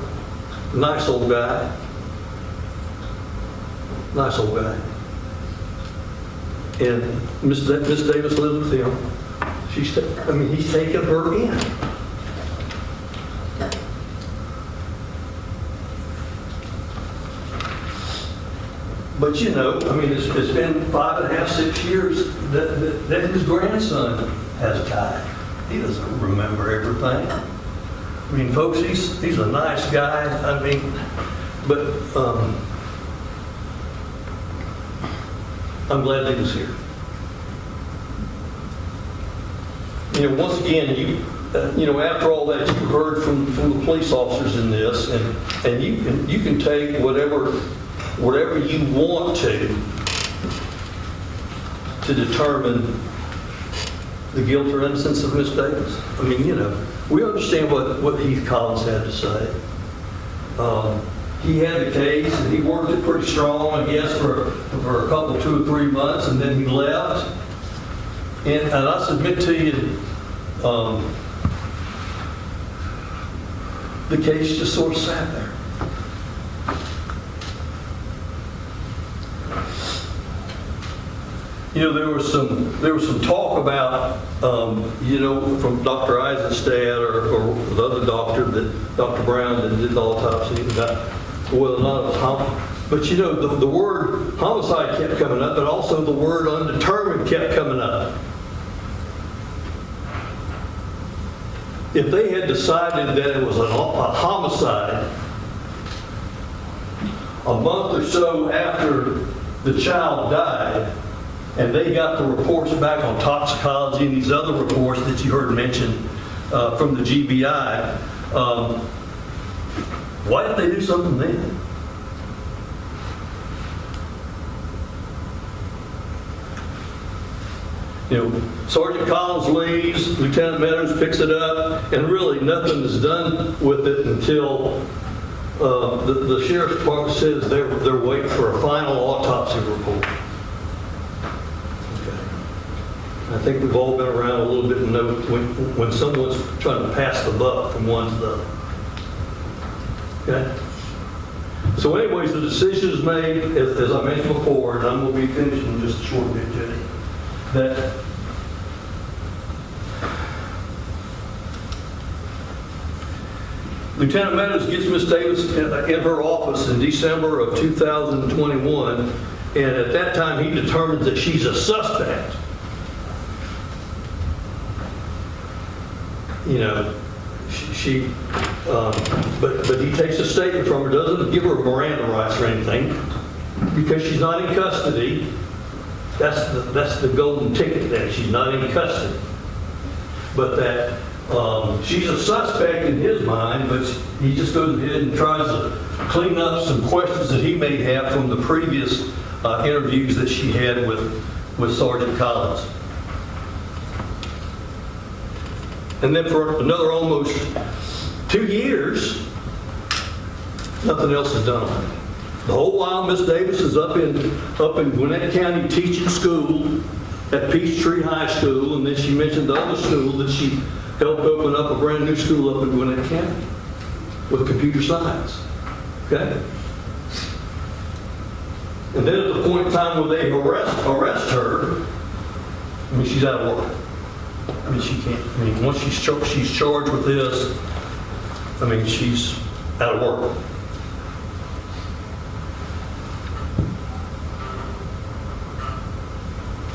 Nice old guy. Nice old guy. And Miss Davis lives with him. He's taken her in. But you know, I mean, it's been 5.5, 6 years that his grandson has died. He doesn't remember everything. I mean, folks, he's a nice guy. I mean, but I'm glad he was here. You know, once again, after all that you heard from the police officers in this, and you can take whatever you want to determine the guilt or innocence of Miss Davis. I mean, we understand what Heath Collins had to say. He had the case, and he worked it pretty strong, I guess, for a couple, 2 or 3 months, and then he left. And I submit to you, the case just sort of sat there. There was some talk about, from Dr. Eisenstadt or the other doctor, that Dr. Brown that did the autopsy, about whether or not it was homicide. But the word homicide kept coming up, but also the word undetermined kept coming up. If they had decided that it was a homicide a month or so after the child died, and they got the reports back on toxicology and these other reports that you heard mentioned from the GBI, why didn't they do something then? Sergeant Collins leaves, Lieutenant Meadows picks it up, and really nothing is done with it until the Sheriff's Department says they're waiting for a final autopsy report. Okay. I think we've all been around a little bit and know when someone's trying to pass the buck from one to the other. Okay? So anyways, the decision is made, as I mentioned before, and I'm going to be finishing in just a short bit, Jenny, that Lieutenant Meadows gets Miss Davis in her office in December of 2021, and at that time he determines that she's a suspect. But he takes a statement from her, doesn't give her Miranda rights or anything, because she's not in custody. That's the golden ticket there. She's not in custody. But that she's a suspect in his mind, but he just goes ahead and tries to clean up some questions that he may have from the previous interviews that she had with Sergeant Collins. And then for another almost 2 years, nothing else is done on it. The whole while Miss Davis is up in Gwinnett County teaching school at Peachtree High School, and then she mentioned the other school that she helped open up, a brand new school up in Gwinnett County with computer science. Okay? And then at the point in time where they arrest her, I mean, she's out of work. I mean, she can't. I mean, once she's charged with this, I mean, she's out of work.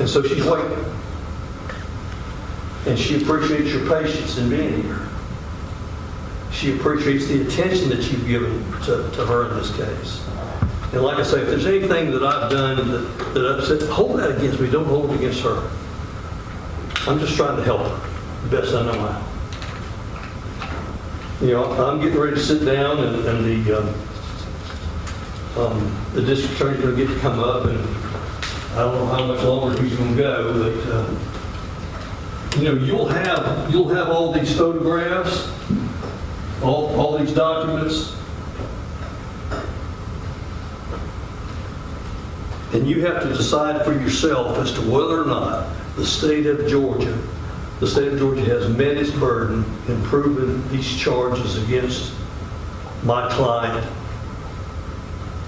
And so she's waiting. And she appreciates your patience in being here. She appreciates the attention that you've given to her in this case. And like I say, if there's anything that I've done that upset, hold that against me. Don't hold it against her. I'm just trying to help her the best I know how. I'm getting ready to sit down, and the district attorney's going to get to come up, and I don't know how much longer he's going to go, but you'll have all these photographs, all these documents, and you have to decide for yourself as to whether or not the state of Georgia has met its burden in proving these charges against my client,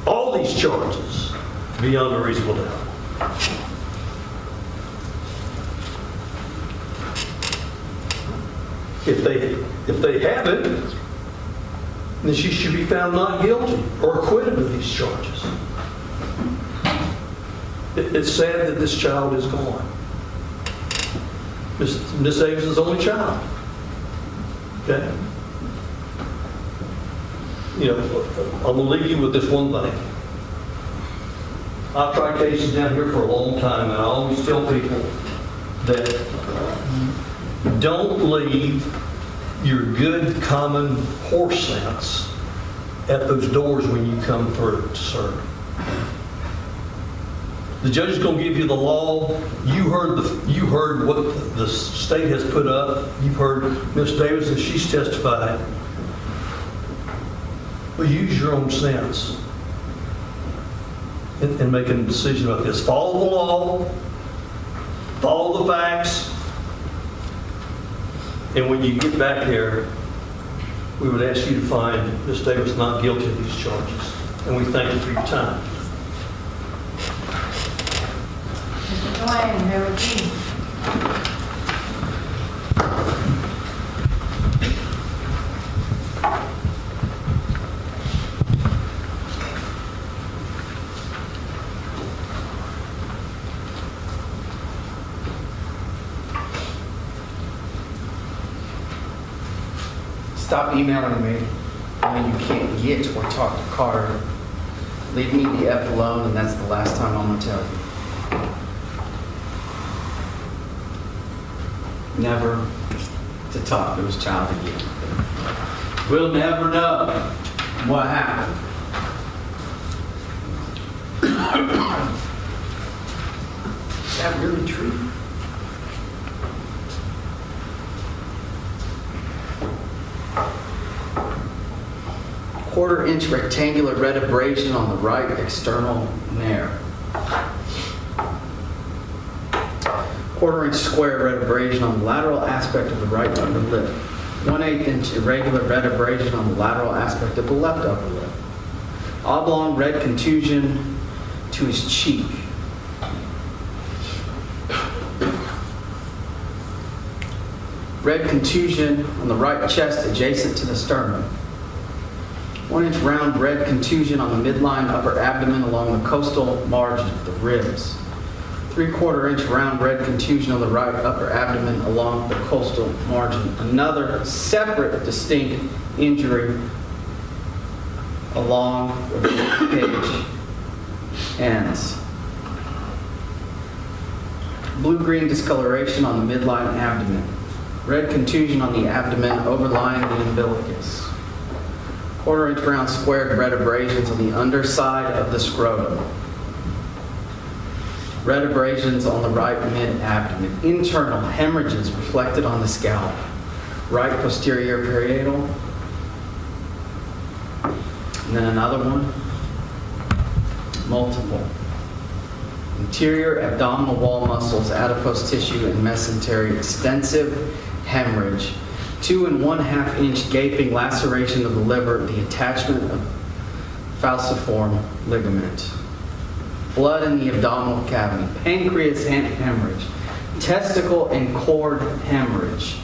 all these charges, beyond a reasonable doubt. If they haven't, then she should be found not guilty or acquitted of these charges. It's sad that this child is gone. Miss Davis' only child. Okay? I'm going to leave you with this one thing. I've tried cases down here for a long time, and I always tell people that don't leave your good common horse sense at those doors when you come through to serve. The judge is going to give you the law. You heard what the state has put up. You've heard Ms. Davis, and she's testified. But use your own sense in making a decision about this. Follow the law, follow the facts, and when you get back there, we would ask you to find Ms. Davis not guilty of these charges. And we thank you for your time.
Mr. Dwayne, who would you?
Stop emailing me when you can't get or talk to Carter. Leave me the F alone, and that's the last time I'm gonna tell you. Never to talk to his child again. We'll never know what happened. Is that really true? Quarter-inch rectangular red abrasion on the right external nair. Quarter-inch square red abrasion on the lateral aspect of the right upper lip. 1/8 inch irregular red abrasion on the lateral aspect of the left upper lip. Oblong red contusion to his cheek. Red contusion on the right chest adjacent to the sternum. 1-inch round red contusion on the midline upper abdomen along the costal margin of the ribs. 3/4 inch round red contusion on the right upper abdomen along the costal margin. Another separate distinct injury along where the page ends. Blue-green discoloration on the midline abdomen. Red contusion on the abdomen overlying the umbilicus. 1/4 inch round squared red abrasions on the underside of the scrotum. Red abrasions on the right mid-abdomen. Internal hemorrhages reflected on the scalp. Right posterior parietal. And then another one. Multiple. Interior abdominal wall muscles, adipose tissue, and mesentery. Extensive hemorrhage. 2 1/2 inch gaping laceration of the liver, the attachment of falciform ligament. Blood in the abdominal cavity. Pancreas hemorrhage. Testicle and cord hemorrhage.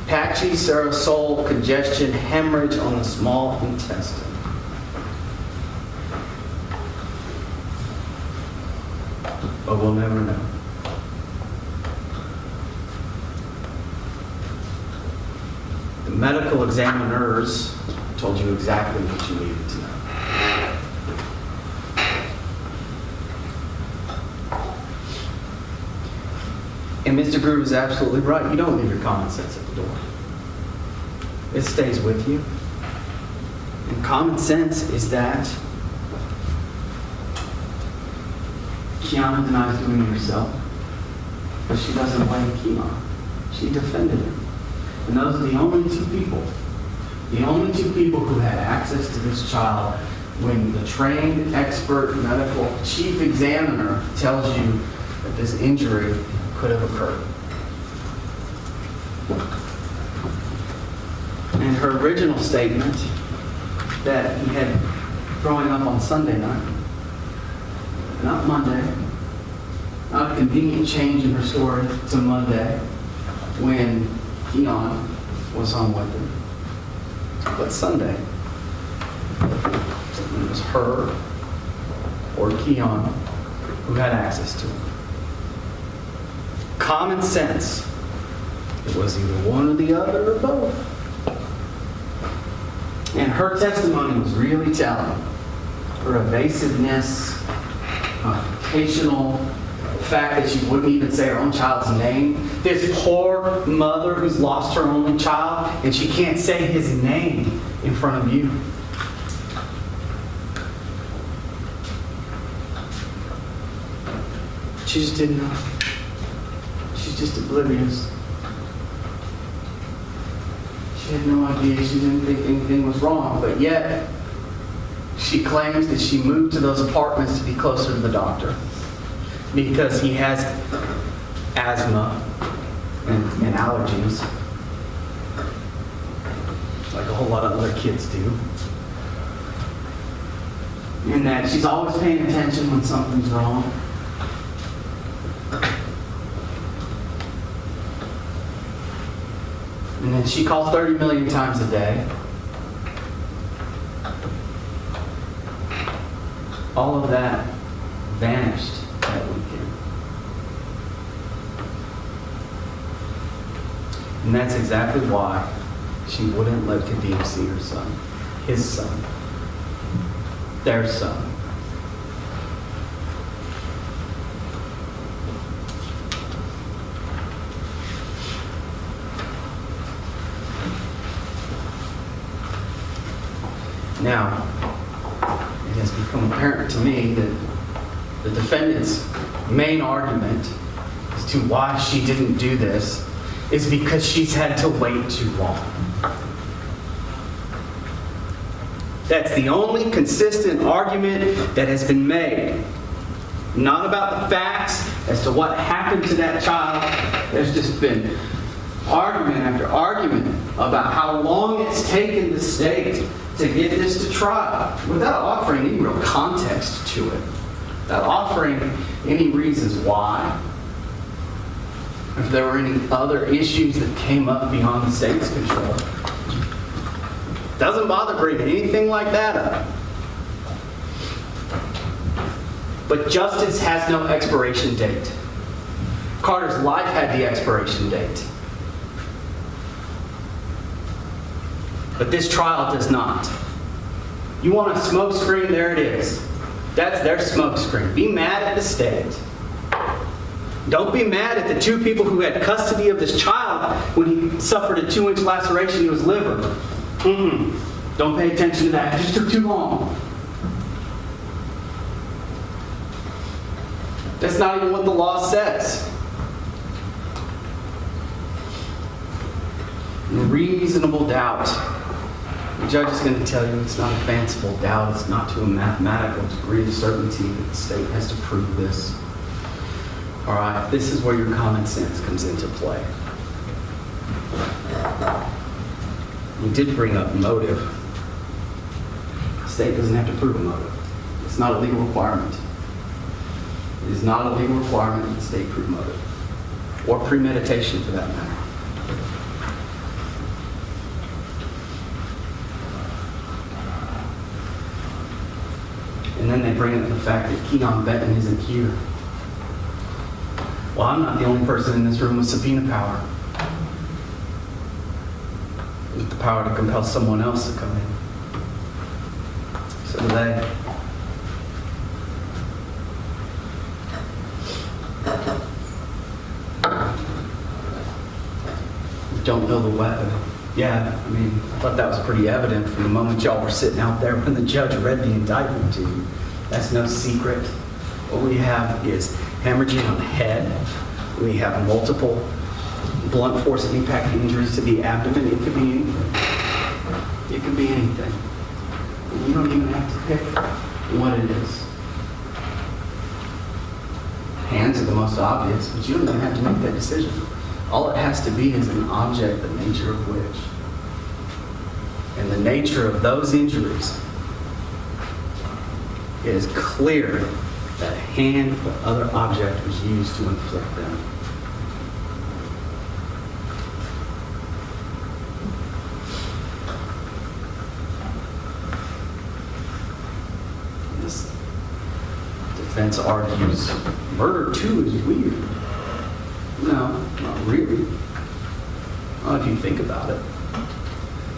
Patchy serosol congestion hemorrhage on the small intestine. But we'll never know. The medical examiners told you exactly what you needed to know. And Mr. Groove is absolutely right. You don't leave your common sense at the door. It stays with you. And common sense is that Kianna denies doing it herself, but she doesn't blame Kianna. She defended him. And those are the only two people who had access to this child when the trained expert medical chief examiner tells you that this injury could have occurred. And her original statement that he had growing up on Sunday night, not Monday, not a convenient change in her story to Monday when Kianna was home with him, but Sunday. It was her or Kianna who had access to him. Common sense. It was either one or the other or both. And her testimony was really telling. Her evasiveness, confrontational, the fact that she wouldn't even say her own child's name. This poor mother who's lost her only child, and she can't say his name in front of you. She just didn't know. She's just oblivious. She had no idea. She didn't think anything was wrong. But yet, she claims that she moved to those apartments to be closer to the doctor because he has asthma and allergies, like a whole lot of other kids do. And that she's always paying attention when something's wrong. And then she calls 30 million times a day. All of that vanished that weekend. And that's exactly why she wouldn't let Kadeem see her son, his son, their son. Now, it has become apparent to me that the defendant's main argument as to why she didn't do this is because she's had to wait too long. That's the only consistent argument that has been made. Not about the facts as to what happened to that child. There's just been argument after argument about how long it's taken the state to get this to trial without offering any real context to it, without offering any reasons why, if there were any other issues that came up beyond the state's control. Doesn't bother bringing anything like that up. But justice has no expiration date. Carter's life had the expiration date. But this trial does not. You want a smoke screen? There it is. That's their smoke screen. Be mad at the state. Don't be mad at the two people who had custody of this child when he suffered a 2-inch laceration to his liver. Don't pay attention to that. It just took too long. That's not even what the law says. Reasonable doubt. The judge is going to tell you it's not a fanciful doubt. It's not to a mathematical degree of certainty that the state has to prove this. All right, this is where your common sense comes into play. You did bring up motive. The state doesn't have to prove a motive. It's not a legal requirement. It is not a legal requirement that the state prove motive, or premeditation for that matter. And then they bring up the fact that Keon Benton isn't here. Well, I'm not the only person in this room with subpoena power. With the power to compel someone else to come in. So do they. Don't know the weapon. Yeah, I mean, I thought that was pretty evident from the moment y'all were sitting out there when the judge read the indictment to you. That's no secret. What we have is hemorrhaging on the head. We have multiple blunt force impact injuries to the abdomen. It could be anything. It could be anything. You don't even have to pick what it is. Hands are the most obvious, but you don't even have to make that decision. All it has to be is an object, the nature of which. And the nature of those injuries is clear that a hand or other object was used to inflict them. This defense argues murder too is weird. No, not really. Not if you think about it.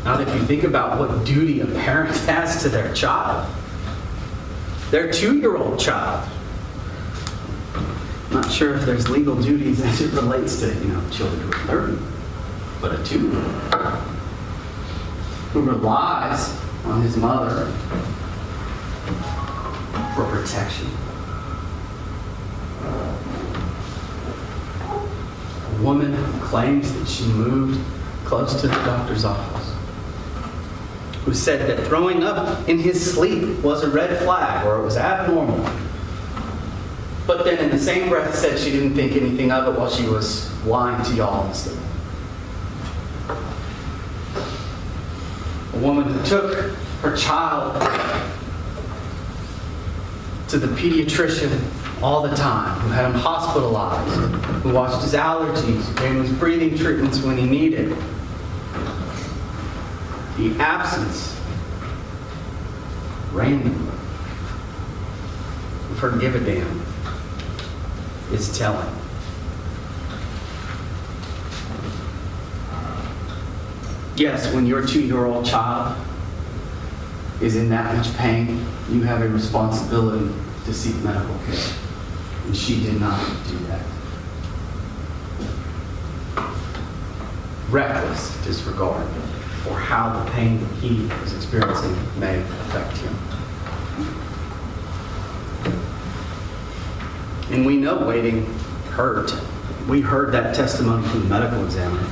Not if you think about what duty a parent has to their child. Their 2-year-old child. I'm not sure if there's legal duties as it relates to, children who are 30, but a 2-year-old who relies on his mother for protection. A woman who claims that she moved close to the doctor's office, who said that throwing up in his sleep was a red flag or it was abnormal. But then in the same breath said she didn't think anything of it while she was lying to y'all instead. A woman who took her child to the pediatrician all the time, who had him hospitalized, who watched his allergies, who gave him his breathing treatments when he needed. The absence, random, of her give a damn is telling. Yes, when your 2-year-old child is in that much pain, you have a responsibility to seek medical care. And she did not do that. Reckless disregard for how the pain that he was experiencing may affect him. And we know waiting hurt. We heard that testimony from the medical examiner.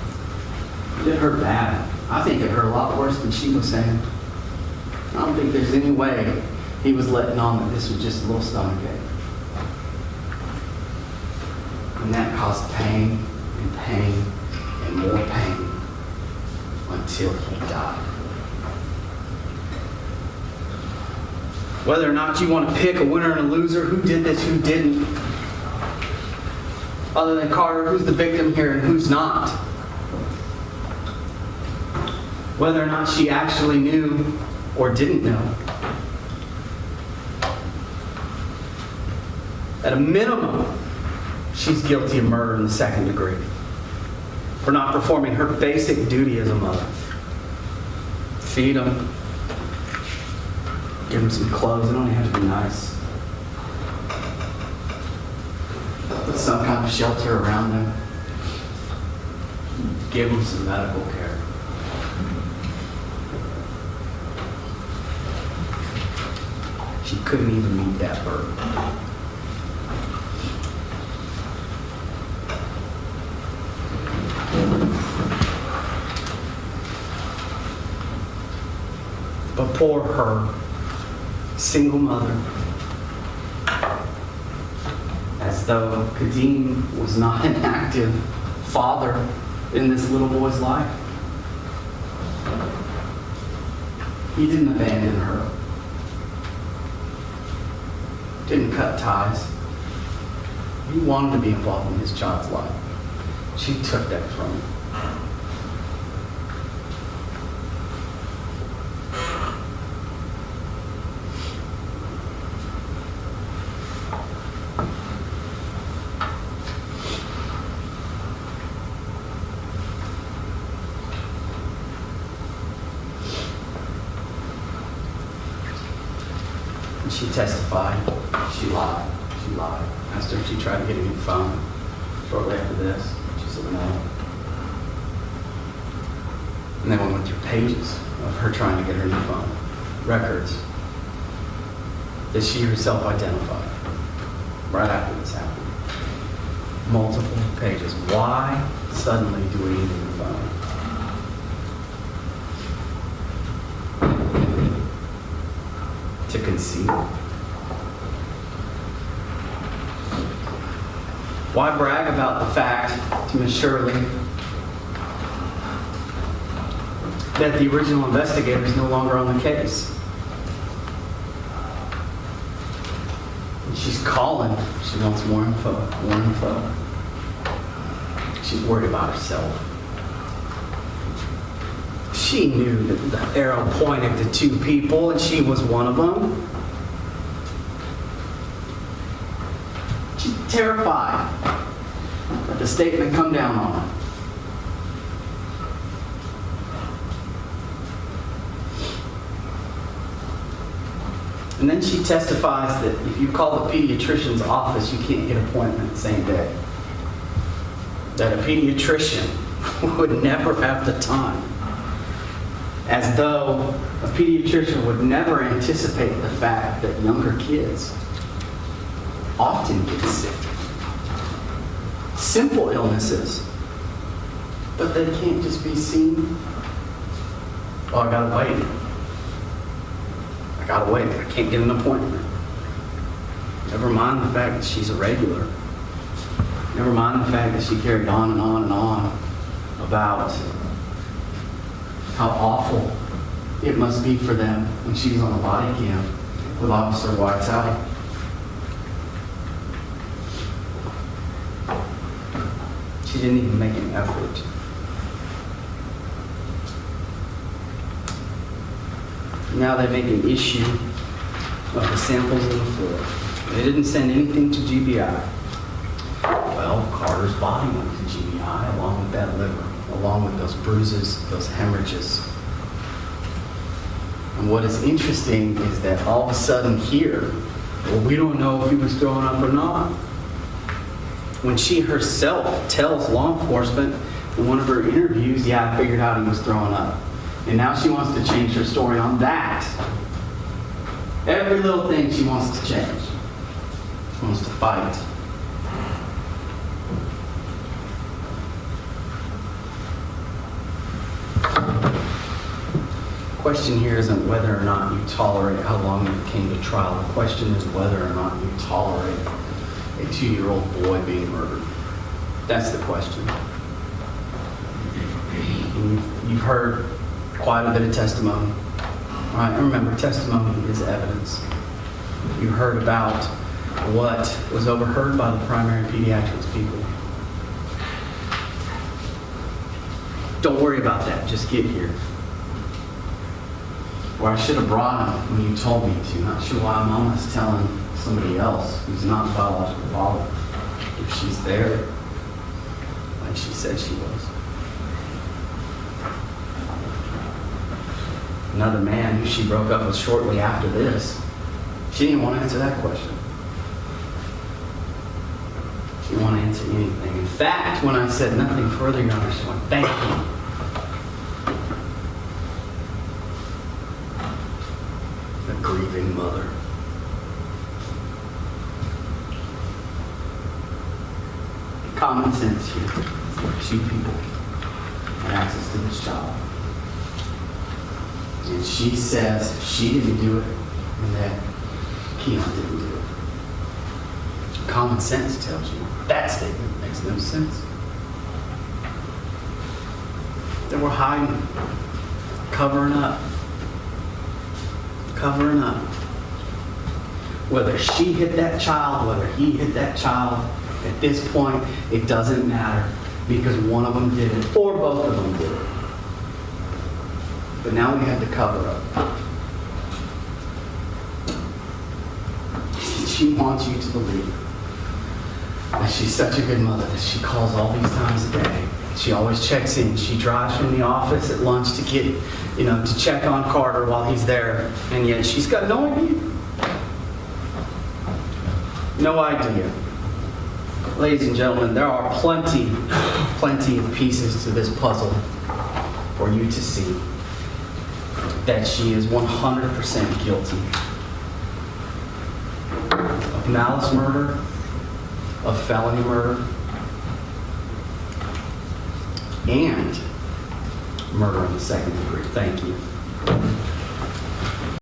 It hurt bad. I think it hurt a lot worse than she was saying. I don't think there's any way he was letting on that this was just a little stomachache. And that caused pain and pain and more pain until he died. Whether or not you want to pick a winner and a loser, who did this, who didn't, other than Carter, who's the victim here and who's not? Whether or not she actually knew or didn't know. At a minimum, she's guilty of murder in the 2nd degree for not performing her basic duty as a mother. Feed them, give them some clothes. They don't have to be nice. Put some kind of shelter around them. Give them some medical care. She couldn't even meet that burden. But poor her, single mother, as though Kadeem was not an active father in this little boy's life. He didn't abandon her. Didn't cut ties. He wanted to be involved in his child's life. She took that from him. She testified. She lied. She lied. Asked her if she tried to get a new phone shortly after this. She said no. And then we went through pages of her trying to get her new phone. Records that she herself identified right after this happened. Multiple pages. Why suddenly do we need a new phone? To conceal. Why brag about the fact to Miss Shirley that the original investigator is no longer on the case? And she's calling. She wants more info. More info. She's worried about herself. She knew that the arrow pointed to 2 people, and she was one of them. She's terrified that the state may come down on her. And then she testifies that if you call the pediatrician's office, you can't get an appointment the same day. That a pediatrician would never have the time. As though a pediatrician would never anticipate the fact that younger kids often get sick. Simple illnesses, but they can't just be seen. Oh, I gotta wait. I gotta wait. I can't get an appointment. Never mind the fact that she's a regular. Never mind the fact that she carried on and on and on about how awful it must be for them when she's on a body cam with Officer White's out. She didn't even make an effort. Now they make an issue of the samples in the floor. They didn't send anything to GBI. Well, Carter's body went to GBI along with that liver, along with those bruises, those hemorrhages. And what is interesting is that all of a sudden here, well, we don't know if he was throwing up or not. When she herself tells law enforcement in one of her interviews, yeah, I figured out he was throwing up. And now she wants to change her story on that. Every little thing she wants to change. She wants to fight. The question here isn't whether or not you tolerate how long you came to trial. The question is whether or not you tolerate a 2-year-old boy being murdered. That's the question. And you've heard quite a bit of testimony. All right, and remember, testimony is evidence. You heard about what was overheard by the primary pediatrics people. Don't worry about that. Just get here. Or I should have brought him when you told me to. Not sure why Mom is telling somebody else who's not the biological father. If she's there, like she said she was. Another man who she broke up with shortly after this, she didn't want to answer that question. She didn't want to answer anything. In fact, when I said nothing further, Your Honor, she went, thank you. A grieving mother. Common sense here. Two people had access to this child. And she says she didn't do it and that Kianna didn't do it. Common sense tells you that statement makes no sense. They were hiding, covering up. Covering up. Whether she hit that child, whether he hit that child, at this point, it doesn't matter because one of them did it or both of them did it. But now we have to cover up. She wants you to believe that she's such a good mother that she calls all these times a day. She always checks in. She drives from the office at lunch to get, to check on Carter while he's there. And yet she's got no idea. No idea. Ladies and gentlemen, there are plenty of pieces to this puzzle for you to see that she is 100% guilty of malice murder, of felony murder, and murder in the second degree. Thank you.